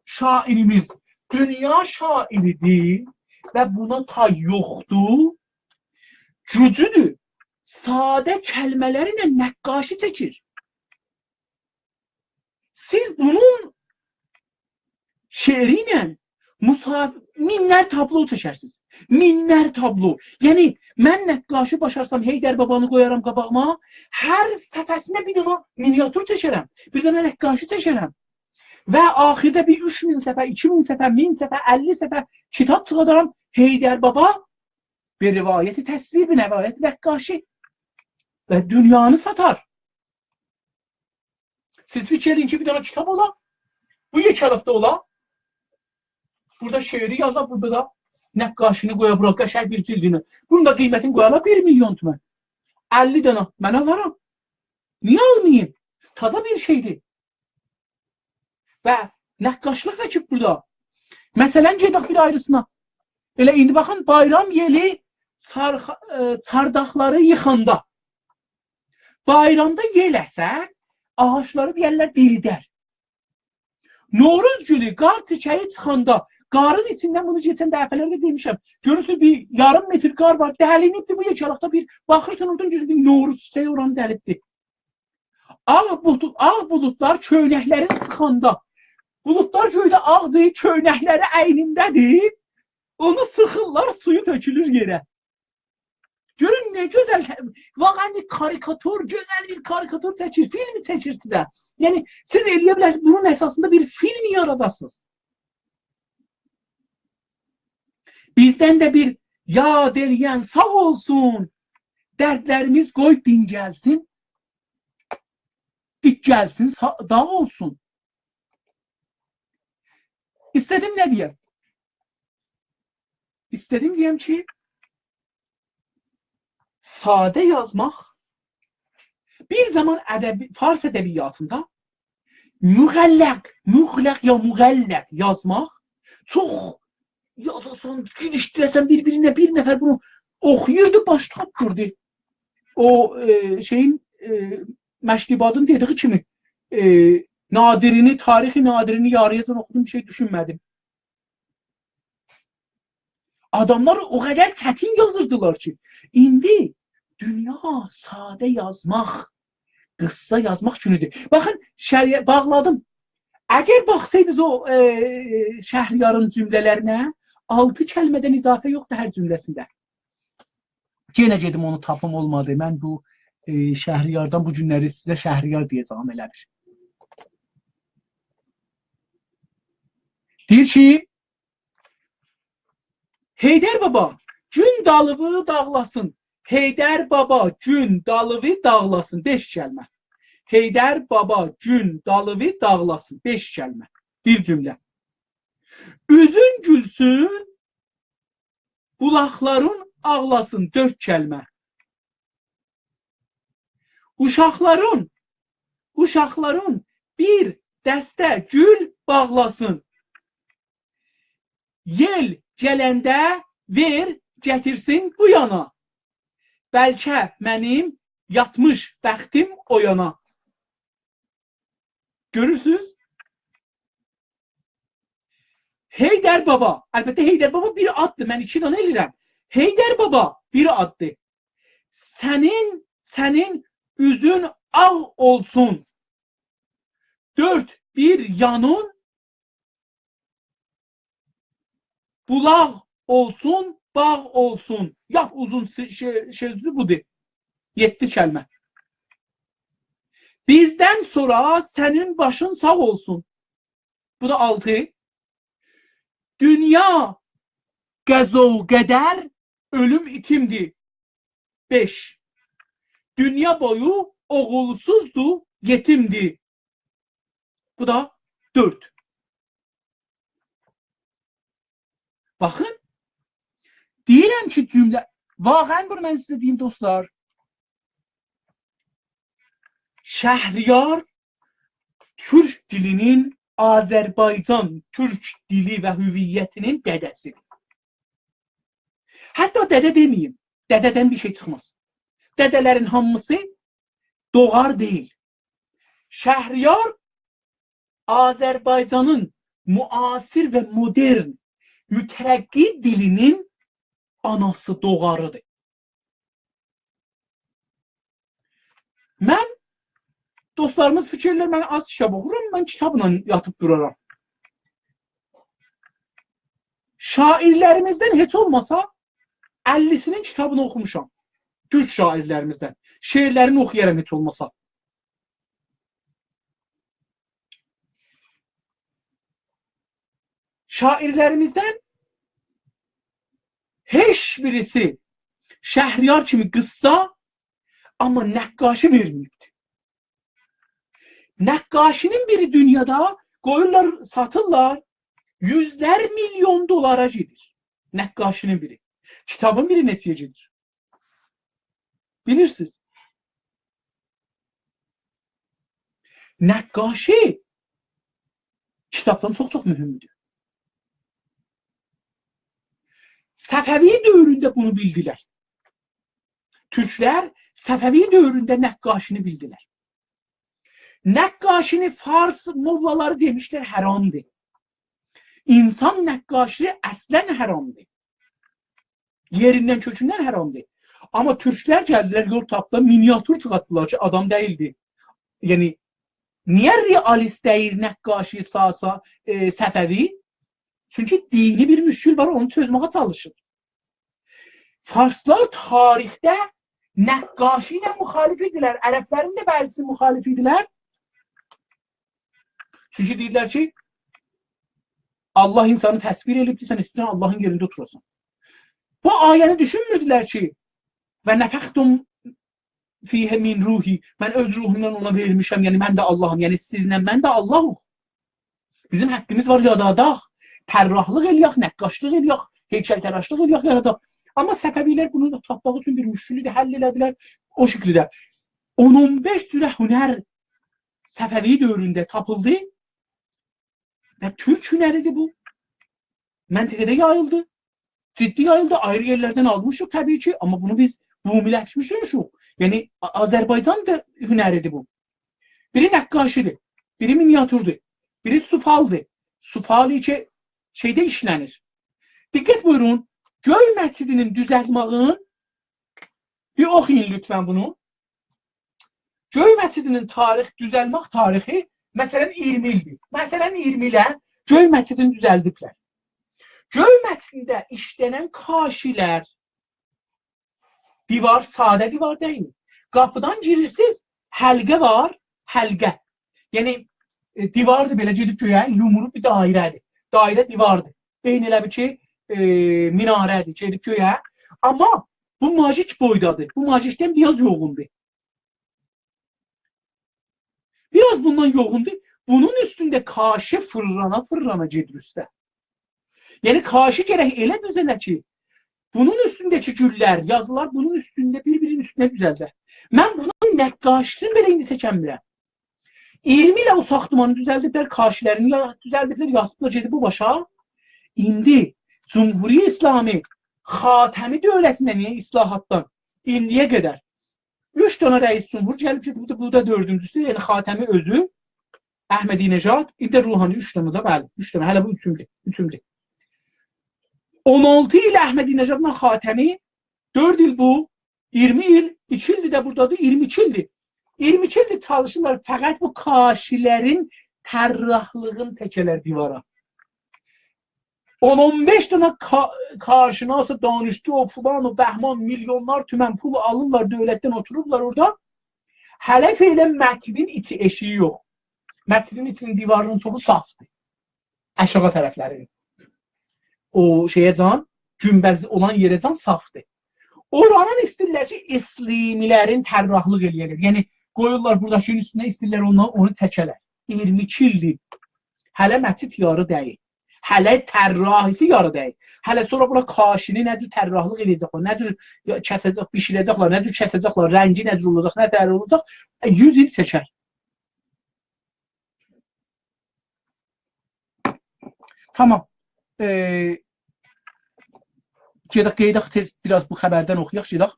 şairimiz dünya şairidir və buna tay yoxdur, gücüdür. Sadə kəlmələrlə nəqqaşı çəkir. Siz bunun şeiri ilə minlər tablo çəkərsiniz. Minlər tablo. Yəni, mən nəqqaşı başarsam, Heydər babanı qoyaram qabağıma, hər səfəsinə bir dənə miniatür çəkərəm, bir dənə nəqqaşı çəkərəm. Və axirdə bir 3000 səfə, 2000 səfə, 1000 səfə, 50 səfə kitab çıxadaram. Heydər baba bir rivayəti təsvir, bir rivayəti nəqqaşı və dünyanı satar. Siz fikir edin ki, bir dənə kitab ola, Bu yekəlikdə ola. Burada şeiri yaza, burada da nəqqaşını qoya bura, qəşəng bir cildini. Bunun da qiymətini qoyala 1 milyon tümən. 50 dənə mən alaram. Niyə almayayım? Taza bir şeydir. Və nəqqaşlıq da ki burada. Məsələn, gedək bir ayrısına. Elə indi baxın, bayram yeli çardaqları yıxanda. Bayramda yel əsər, ağaçları deyərlər diridər. Novruz gülü, qar çiçəyi çıxanda, qarın içindən bunu keçən dəfələrdə demişəm. Görürsünüz, bir yarım metr qar var, dəlinibdir bu yekəlikdə bir, baxırsan oradan gözü bir Novruz çiçəyi oranı dəlibdir. Ağ bulutlar köynəklərin sıxanda, bulutlar göydə ağdır, köynəkləri əynindədir, onu sıxırlar, suyu tökülür yerə. Görün ne güzel, vagan bir karikatür, güzel bir karikatür çekir, filmi çekir size. Yani siz eleyebilirsiniz, bunun esasında bir film yaradasınız. Bizden de bir ya deriyen sağ olsun, dertlerimiz koy dincelsin, dik gelsin, dağ olsun. İstedim ne diyeyim? İstedim diyeyim ki, sade yazmaq bir zaman Fars ədəbiyyatında müğəlləq ya müğəlləq yazmaq çox yazasan, girişdirəsən bir-birinə bir nəfər bunu oxuyurdu, baş tapırdı. O şeyin Məşribadın dediği kimi Nadirini, tarixi Nadirini yarıyacan oxudum, bir şey düşünmədim. Adamlar o kadar çətin yazırdılar ki, indi dünya sade yazmaq, qıssa yazmaq günüdür. Baxın, bağladım. Əgər baxsaydınız o Şəhriyarın cümlələrinə, 6 kəlmədən izafə yoxdur hər cümləsində. Yenə gedim onu tapım olmadı. Mən bu Şəhriyardan bu günləri sizə Şəhriyar deyəcəm elə bir. Deyir ki, Heydər baba, gün dalıvı dağlasın. Heydər baba, gün dalıvı dağlasın. 5 kəlmə. Heydər baba, gün dalıvı dağlasın. 5 kəlmə. Bir cümlə. Üzün gülsün, bulaqların ağlasın. 4 kəlmə. Uşaqların bir dəstə gül bağlasın. Yel gələndə ver, gətirsin bu yana. Bəlkə mənim yatmış bəxtim o yana. Görürsünüz? Heydər baba, əlbəttə Heydər baba bir addır, mən 2 dənə elirəm. Heydər baba bir addır. Sənin üzün ağ olsun. 4 bir yanın bulaq olsun, bağ olsun. Yap uzun sözü budur. 7 kəlmə. Bizdən sonra sənin başın sağ olsun. Bu da 6. Dünya qəzov qədər, ölüm itimdir. 5. Dünya boyu oğulsuzdur, yetimdir. Bu da 4. Baxın, deyirəm ki, cümlə, vaqən bunu mən sizə deyim dostlar, Şəhriyar Türk dilinin, Azərbaycan Türk dili və hüviyyətinin dədəsidir. Hətta dədə deməyim, dədədən bir şey çıxmaz. Dədələrin hamısı doğar deyil. Şəhriyar Azərbaycanın müasir və modern mütərəqqi dilinin anası doğarıdır. Mən, dostlarımız fikirlər, mən az kitab oxurum, mən kitabla yatıp duraram. Şairlərimizdən heç olmasa 50'sinin kitabını oxumuşam. Türk şairlərimizdən. Şeirlərini oxuyaram heç olmasa. Şairlərimizdən heç birisi Şəhriyar kimi qıssa, amma nəqqaşı verməyibdir. Nəqqaşinin biri dünyada Qoyurlar, satırlar. Yüzlər milyon dolara gedir. Nəqqaşının biri. Kitabın biri neçəyə gedir? Bilirsiniz. Nəqqaşi kitabdan çox mühümdür. Səfəvi dövründə bunu bildilər. Türklər Səfəvi dövründə nəqqaşini bildilər. Nəqqaşini Fars mollaları demişlər haramdır. İnsan nəqqaşi əslən haramdır. Yerindən kökündən haramdır. Amma Türklər gəldilər, yol tapdılar, miniatür çıxartdılar ki, adam deyildi. Yəni, niyə realist deyir nəqqaşi Səfəvi? Çünki dini bir müşkül var, onu çözməyə çalışır. Farslar tarixdə nəqqaşi ilə müxalif idilər. Ərəblərin də bəzisi müxalif idilər. Çünki deyirlər ki, Allah insanı təsvir edib ki, sən istəyən Allahın yerində oturursan. Bu ayəni düşünmürdülər ki, və nəfəxtum fiyhə min ruhi, mən öz ruhumdan ona vermişəm, yəni mən də Allahım, yəni sizlə mən də Allahım. Bizim həqqimiz var, yadadaq, tərrahlıq eləyək, nəqqaşlıq eləyək, heykəltəraşlıq eləyək, yadadaq. Amma Səfəvilər bunu da tapmaq üçün bir müşkülü də həll elədilər o şəkildə. 10-15 cürə hünər Səfəvi dövründə tapıldı və Türk hünəridir bu. Məntəqədə yayıldı, ciddi yayıldı, ayrı yerlərdən almışıq təbii ki, amma bunu biz ümumiləşmişik. Yəni Azərbaycan da hünəridir bu. Biri nəqqaşidir, biri miniatürdür, biri sufaldır. Sufal şeydə işlənir. Diqqət buyurun. Göy məscidinin düzəltmağın, bir oxuyun lütfən bunu. Göy məscidinin düzəlmək tarixi, məsələn 20 ildir. Məsələn 20 ilə göy məscidini düzəldiblər. Göy məscidində işlənən kaşilər, divar, sadə divar deyil. Qapıdan girirsiniz, həlqə var, həlqə. Yəni, divardır belə gedib göyə, yumru bir dairədir. Dairə divardır. Beyin elə bir ki, minarədir, gedib göyə. Amma bu majik boydadır. Bu majikdən biraz yoğundur. Biraz bundan yoğundur. Bunun üstündə kaşı fırlana gedir üstə. Yəni kaşı gərək elə düzələ ki, bunun üstündəki güllər, yazılar bunun üstündə bir-birinin üstünə düzəldə. Mən bunun nəqqaşısını belə indi çəkəmirəm. 20 ilə o saxtımanı düzəldiblər, kaşilərini düzəldiblər, yatıblar gedib bu başa. İndi Cumhuriyyə İslami xatəmi dövlətindən, yəni islahatdan indiyə qədər 3 dənə rəis cumhur gəlib ki, bu da 4-cüsü, yəni xatəmi özü, Əhmədinəcad, indi Ruhani 3 dənə də, bəli, 3 dənə, hələ bu 3-cü. 16 il Əhmədinəcadla xatəmi, 4 il bu, 20 il, 2 ildir də buradadır, 22 ildir. 22 ildir çalışırlar, fəqət bu kaşilərin tərrahlığını çəkələr divara. 10-15 dənə karşınası danışdı, o filan, o bəhman, milyonlar tümən pul alırlar, dövlətdən otururlar orada. Hələ feylə məscidin içi eşiyi yox. Məscidin içinin divarının çoxu safdır. Aşağı tərəfləri. O şeyəcan, günbəz olan yerəcan safdır. Oranın istirlər ki, İslimilərin tərrahlıq eləyərlər. Yəni, qoyurlar buradakının üstünə istirlər onu çəkələr. 22 ildir. Hələ məscid yarı deyil. Hələ tərrahisi yarı deyil. Hələ sonra bura kaşini necür tərrahlıq edəcəklər, necür kəsəcək, bişirəcəklər, necür kəsəcəklər, rəngi necür olacaq, nə dəyər olacaq, 100 il çəkər. Tamam. Qeydaq tez biraz bu xəbərdən oxuyaq, gedək.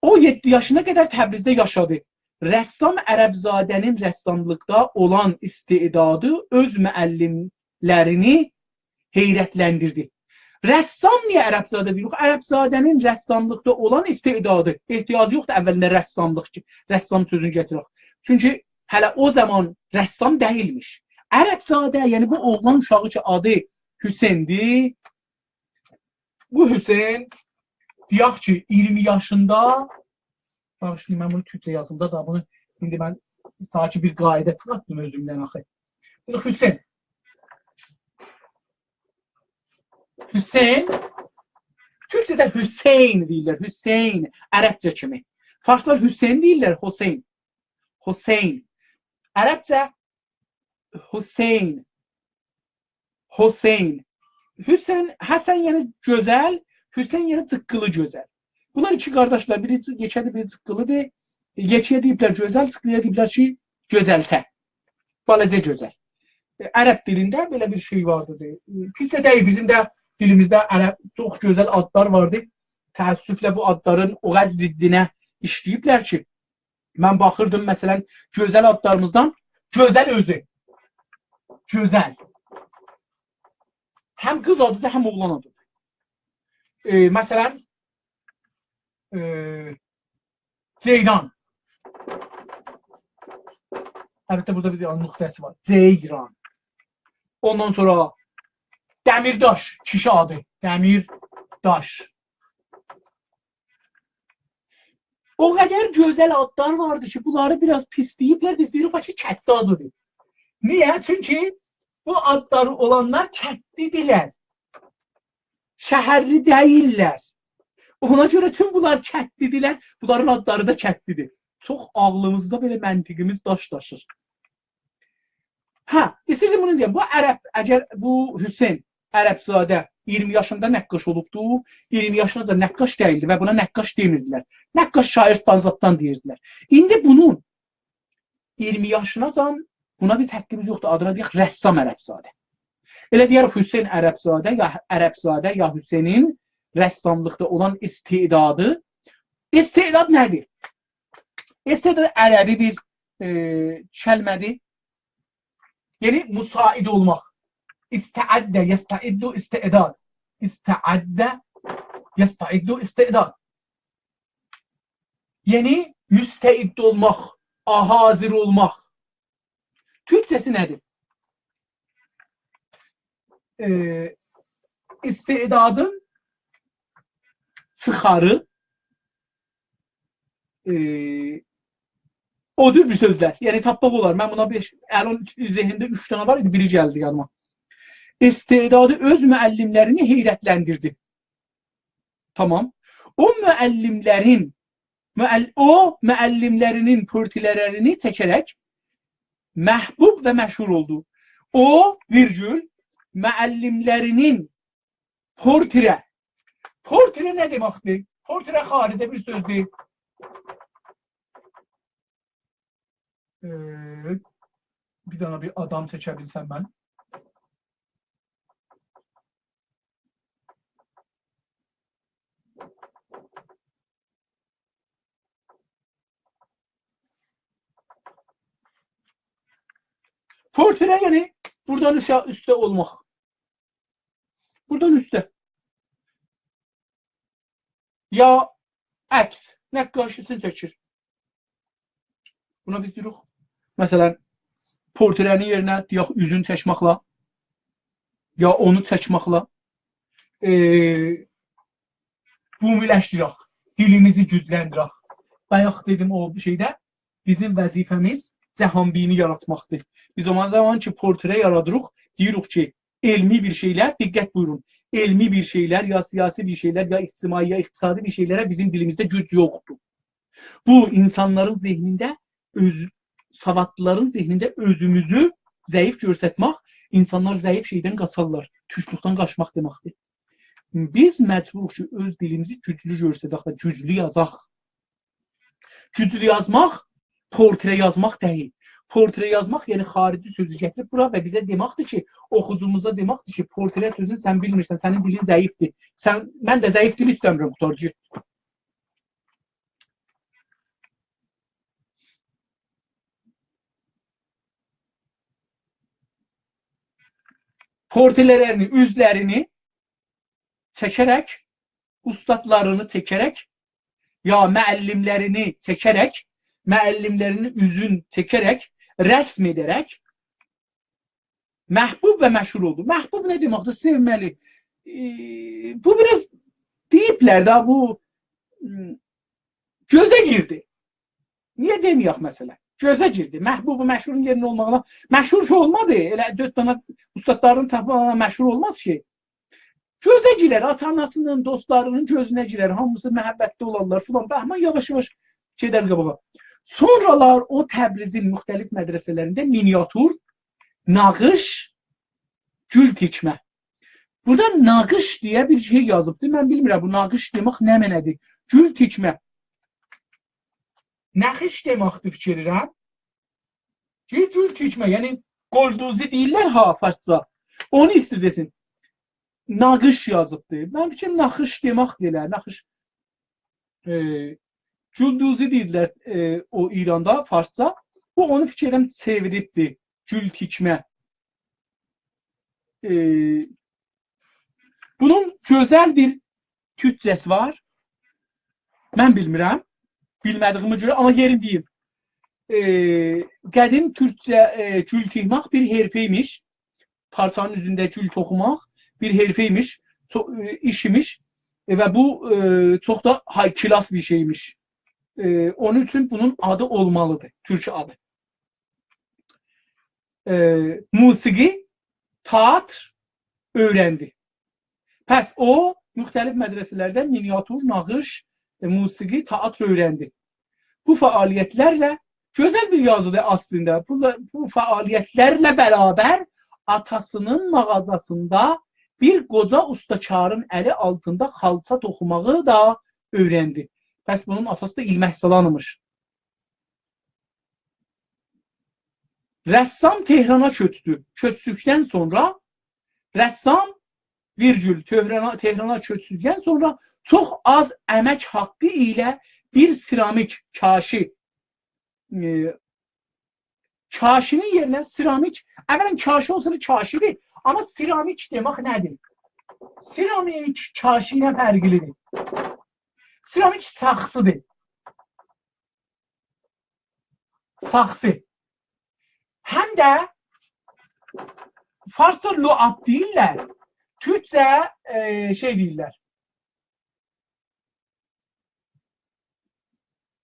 O 7 yaşına qədər Təbrizdə yaşadı. Rəssam Ərəbzadənin rəssamlıqda olan istedadı öz müəllimlərini heyrətləndirdi. Rəssam niyə Ərəbzadə deyirik? Ərəbzadənin rəssamlıqda olan istedadı. Ehtiyacı yoxdur əvvəlində rəssamlıq ki, rəssam sözünü gətirək. Çünki hələ o zaman rəssam deyilmiş. Ərəbzadə, yəni bu oğlan uşağı ki, adı Hüseyndir. Bu Hüseyn, deyək ki, 20 yaşında, bağışlayın, mən bunu Türkçe yazımda da, bunu indi mən sanki bir qayda çıxartdım özümdən axı. Bu Hüseyn. Hüseyn, Türkçədə Hüseyn deyirlər, Hüseyn, ərəbcə kimi. Farslar Hüseyn deyirlər, Hüseyn. Hüseyn. Ərəbcə Hüseyn. Hüseyn. Hüseyn, Həsən yəni gözəl, Hüseyn yəni cıqqılı gözəl. Bunlar iki qardaşlar, biri yekədir, biri cıqqılıdır. Yekəyə deyiblər gözəl, cıqqılıya deyiblər ki, gözəlsə. Balaca gözəl. Ərəb dilində belə bir şey vardır. Pis də deyil, bizim də dilimizdə çox gözəl adlar vardı. Təəssüflə bu adların o qədər ziddinə işləyiblər ki, mən baxırdım, məsələn, gözəl adlarımızdan gözəl özü. Gözəl. Həm qız adıdır, həm oğlan adıdır. Məsələn, Ceyran. Əlbəttə, burada bir nöqtəsi var. Ceyran. Ondan sonra Dəmirdaş, kişi adı. Dəmirdaş. O qədər gözəl adlar vardı ki, bunları biraz pis deyiblər, biz deyirik ki, kətli adıdır. Niyə? Çünki bu adları olanlar kətlidirlər. Şəhərli deyirlər. Ona görə tüm bunlar kətlidirlər, bunların adları da kətlidir. Çox ağlımızda belə məntiqimiz daşlaşır. Hə, istəyirəm bunu deyəm. Bu ərəb, əgər bu Hüseyn ərəbzadə 20 yaşında nəqqaş olubdu, 20 yaşınca nəqqaş deyildi və buna nəqqaş demirdilər. Nəqqaş şair Tanzatdan deyirdilər. İndi bunun 20 yaşınacan buna biz həqqimiz yoxdur, adına deyək rəssam ərəbzadə. Elə deyərək Hüseyn ərəbzadə ya Hüseynin rəssamlıqda olan istedadı. İstedad nədir? İstedad ərəbi bir kəlmədir. Yəni, müsaid olmaq. İstəəddə, yəstəiddu, istedad. İstəəddə, yəstəiddu, istedad. Yəni, müstəid olmaq, hazır olmaq. Türkçəsi nədir? İstedadın çıxarı o cür bir sözlər. Yəni, tapmaq olar. Mən buna əlin zehində 3 dənə var idi, biri gəldi yanıma. İstedadı öz müəllimlərini heyrətləndirdi. Tamam. O müəllimlərinin pörtülərini çəkərək məhbub və məşhur oldu. O, virgül, müəllimlərinin portrə. Portrə nə deməkdir? Portrə xaricə bir sözdür. Bir dana bir adam çəkə bilsəm mən. Portrə yəni buradan üstə olmaq. Buradan üstə. Ya əks, nəqqaşısını çəkir. Buna biz deyirik. Məsələn, portrənin yerinə deyək üzünü çəkməklə, ya onu çəkməklə ümumiləşdirək, dilimizi gücləndirək. Bayaq dedim o şeydə, bizim vəzifəmiz cəhanbini yaratmaqdır. Biz o zaman ki, portrə yaradırıq, deyirik ki, elmi bir şeylər, diqqət buyurun, elmi bir şeylər, ya siyasi bir şeylər, ya ictimai, ya iqtisadi bir şeylərə bizim dilimizdə güc yoxdur. Bu, insanların zehnində, savadlıların zehnində özümüzü zəif göstərmək, insanlar zəif şeydən qaçarlar, tüşlükdən qaçmaq deməkdir. Biz məcburuq ki, öz dilimizi güclü göstərək və güclü yazaq. Güclü yazmaq, portrə yazmaq deyil. Portrə yazmaq, yəni xarici sözü gətirib bura və bizə deməkdir ki, oxucumuza deməkdir ki, portrə sözünü sən bilmirsən, sənin dilin zəifdir. Mən də zəif dil istəmirəm, qutarcı. Portrələrini, üzlərini çəkərək, ustadlarını çəkərək, ya müəllimlərini çəkərək, müəllimlərinin üzün çəkərək, rəsm edərək, məhbub və məşhur oldu. Məhbub nə deməkdir? Sevməli. Bu biraz deyiblər də, bu gözə girdi. Niyə deməyək məsələn? Gözə girdi. Məhbub və məşhurun yerində olmaqla. Məşhur şey olmadı. Elə 4 dənə ustadların tapmaqla məşhur olmaz ki. Gözə girər. Ata-anasının, dostlarının gözünə girər. Hamısı məhəbbətli olarlar. Filan. Bəhman yavaş-yavaş gedər qabağa. Sonralar o Təbrizin müxtəlif mədrəsələrində miniatür Nağış, gül tikmə. Burada nağış deyə bir şey yazıbdır. Mən bilmirəm bu nağış demək nə mənədir. Gül tikmə. Nəxiş deməkdir fikir edirəm. Gül tikmə, yəni qolduzi deyirlər ha farsça. Onu istir desin. Nağış yazıbdır. Mən fikrim naxış demək deyirlər. Naxış gülduzi deyirlər o İranda farsça. Bu onu fikir edirəm çeviribdir. Gül tikmə. Bunun gözəl bir türkçəsi var. Mən bilmirəm. Bilmədiyimə görə, amma yerini deyim. Qədim türkçə gül tikmək bir herfəymiş. Parçanın üzündə gül toxumaq bir herfəymiş, işmiş və bu çox da haykilas bir şeymiş. Onun üçün bunun adı olmalıdır, türk adı. Musiqi, teatr öğrendi. Pəs o, müxtəlif mədrəsələrdə miniatür, nağış, musiqi, teatr öğrendi. Bu fəaliyyətlərlə, gözəl bir yazıdır aslında, bu fəaliyyətlərlə bərabər atasının mağazasında bir qoca ustakarın əli altında xalça toxumağı da öğrendi. Pəs bunun atası da ilməhsalanmış. Rəssam Tehrana köçdü. Köçdükdən sonra rəssam virgül Tehrana köçdükdən sonra çox az əmək haqqı ilə bir siramik kaşi kaşinin yerinə siramik, əvvələn kaşi olsa da kaşidir, amma siramik demək nədir? Siramik kaşi ilə fərqlidir. Siramik saxsıdır. Saxsı. Həm də farsça luab deyirlər, türkcə şey deyirlər.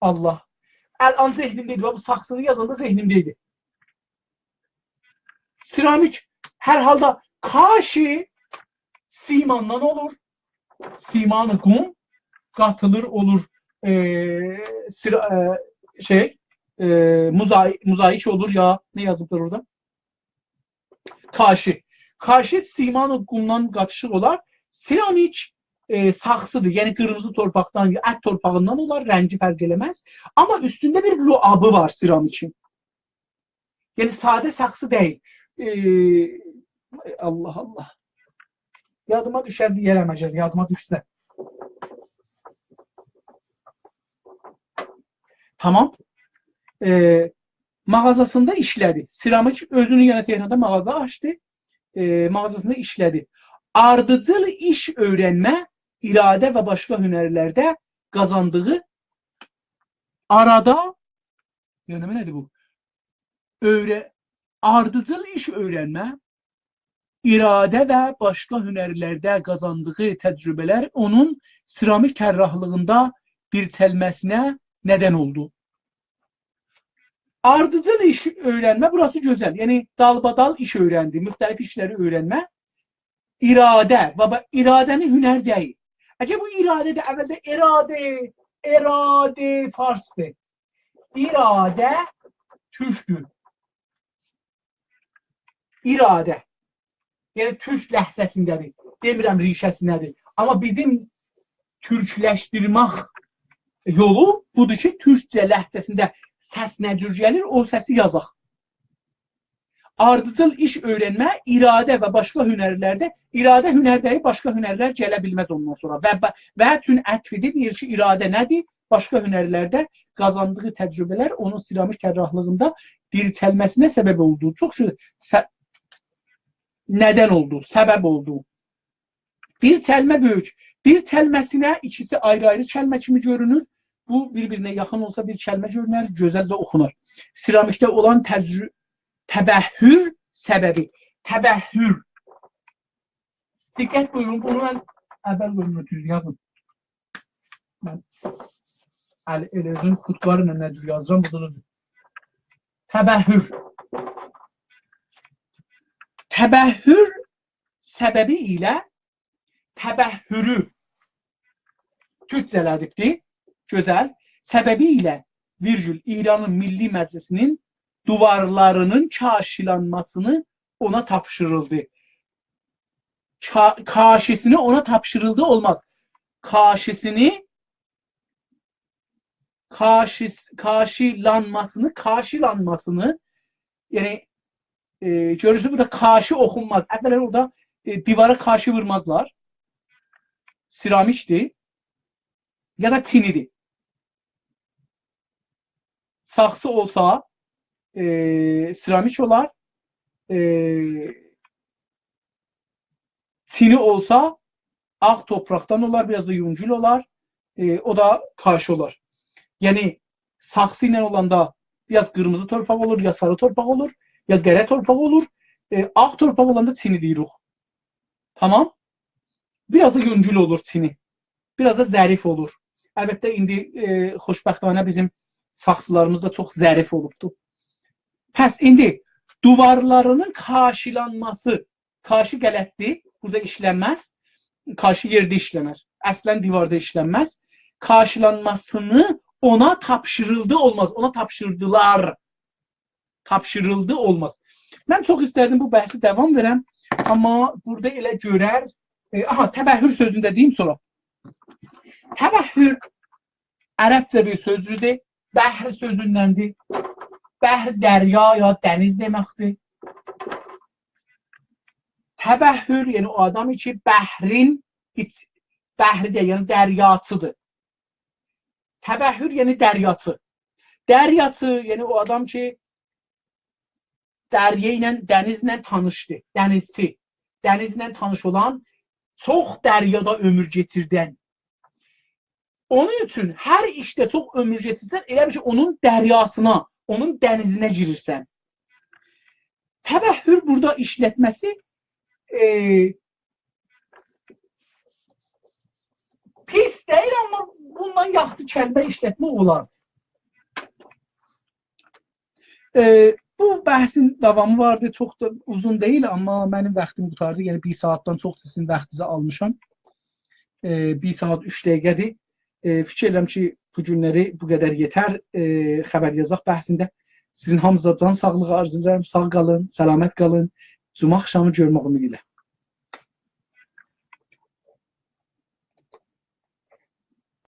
Allah. Əl-an zehnimdeydi, bu saxsını yazanda zehnimdeydi. Siramik hər halda kaşi simandan olur. Simanı qum qatılır olur. Muzaik olur ya. Ne yazıbdır orada? Kaşi. Kaşi simanı qumdan qatışıq olar. Siramik saxsıdır. Yəni qırmızı torpaqdan, ət torpağından olar. Rəngi fərq eləməz. Amma üstündə bir luabı var siramikin. Yəni sadə saxsı deyil. Allah Allah. Yadıma düşər deyərəm əgər, yadıma düşsə. Tamam. Mağazasında işlədi. Siramik özünü yenə Tehranda mağaza açdı. Mağazasında işlədi. Ardıcıl iş öyrənmə, iradə və başqa hünərlərdə qazandığı arada, yəni nədir bu? Ardıcıl iş öyrənmə, iradə və başqa hünərlərdə qazandığı təcrübələr onun siramik tərrahlığında dirçəlməsinə nədən oldu. Ardıcıl iş öyrənmə, burası gözəl. Yəni dalbadal iş öyrəndi, müxtəlif işləri öyrənmə. İradə, iradəni hünər deyil. Əcə bu iradə də əvvəldə eradə farsdır. İradə türkdür. İradə. Yəni türk ləhcəsindədir. Demirəm rişəsindədir. Amma bizim türkləşdirmək yolu budur ki, türkcə ləhcəsində səs nə cür gəlir, o səsi yazaq. Ardıcıl iş öyrənmə, iradə və başqa hünərlərdə, iradə hünərdəyi başqa hünərlər gələ bilməz ondan sonra. Və üçün ətfidir, deyir ki, iradə nədir? Başqa hünərlərdə qazandığı təcrübələr onun siramik tərrahlığında dirçəlməsinə səbəb oldu. Çox şey nədən oldu, səbəb oldu. Bir çəlmə böyük. Bir çəlməsinə ikisi ayrı-ayrı çəlmə kimi görünür. Bu bir-birinə yaxın olsa bir çəlmə görünər, gözəl də oxunar. Siramikdə olan təbəhhür səbəbi. Təbəhhür. Diqqət buyurun, bunu mən əvvəl bölümünü düz yazın. Mən elə özün xutbarıyla nə cür yazıram, bu da düz. Təbəhhür. Təbəhhür səbəbi ilə təbəhhürü türkcələdibdir. Gözəl. Səbəbi ilə virgül İranın Milli Məclisinin duvarlarının kaşilanmasını ona tapşırıldı. Kaşisini ona tapşırıldı olmaz. Kaşilanmasını yani görürsünüz burada kaşı okunmaz. Evvela orada divara kaşı vurmazlar. Siramikdir ya da tinidir. Saksı olsa siramik olar. Tini olsa ağ topraktan olar, biraz da yuncul olar. O da kaşı olar. Yani saksı ile olanda biraz kırmızı torpaq olur, ya sarı torpaq olur, ya qərə torpaq olur. Ağ torpaq olanda tini deyirik. Tamam? Biraz da yuncul olur tini. Biraz da zərif olur. Əlbəttə indi xoşbəxtانه bizim saksılarımız da çox zərif olubdur. Pəs indi duvarlarının kaşilanması, kaşı qələtdir, burada işlənməz. Kaşı yerdə işlənər. Əslən divarda işlənməz. Kaşilanmasını ona tapşırıldı olmaz. Ona tapşırdılar. Tapşırıldı olmaz. Mən çox istərdim bu bəhsi davam verəm. Amma burada elə görər. Təbəhhür sözünü də deyim sonra. Təbəhhür ərəbcə bir sözdür. Bəhr sözündəndir. Bəhr dərya ya dəniz deməkdir. Təbəhhür yəni o adam ki bəhrin bəhri deyil, yəni dəryaçıdır. Təbəhhür yəni dəryaçı. Dəryaçı yəni o adam ki dərya ilə, dənizlə tanışdı. Dənizçi. Dənizlə tanış olan, çox dəryada ömür geçirdən. Onun üçün hər işdə çox ömür geçirsən, elə bir ki onun dəryasına, onun dənizinə girirsən. Təbəhhür burada işlətməsi pis deyil, amma bundan yaxşı kəlmə işlətmək olardı. Bu bəhsin davamı vardı, çox da uzun deyil, amma mənim vaxtım qutardı. Yəni 1 saatdan çox sizin vaxtınızı almışam. 1 saat 3 dəqiqədir. Fikir edirəm ki, bu günləri bu qədər yetər. Xəbər yazaq bəhsində. Sizin hamınıza can sağlığı arzu edirəm. Sağ qalın, səlamət qalın. Cuma axşamı görmək ümidi ilə.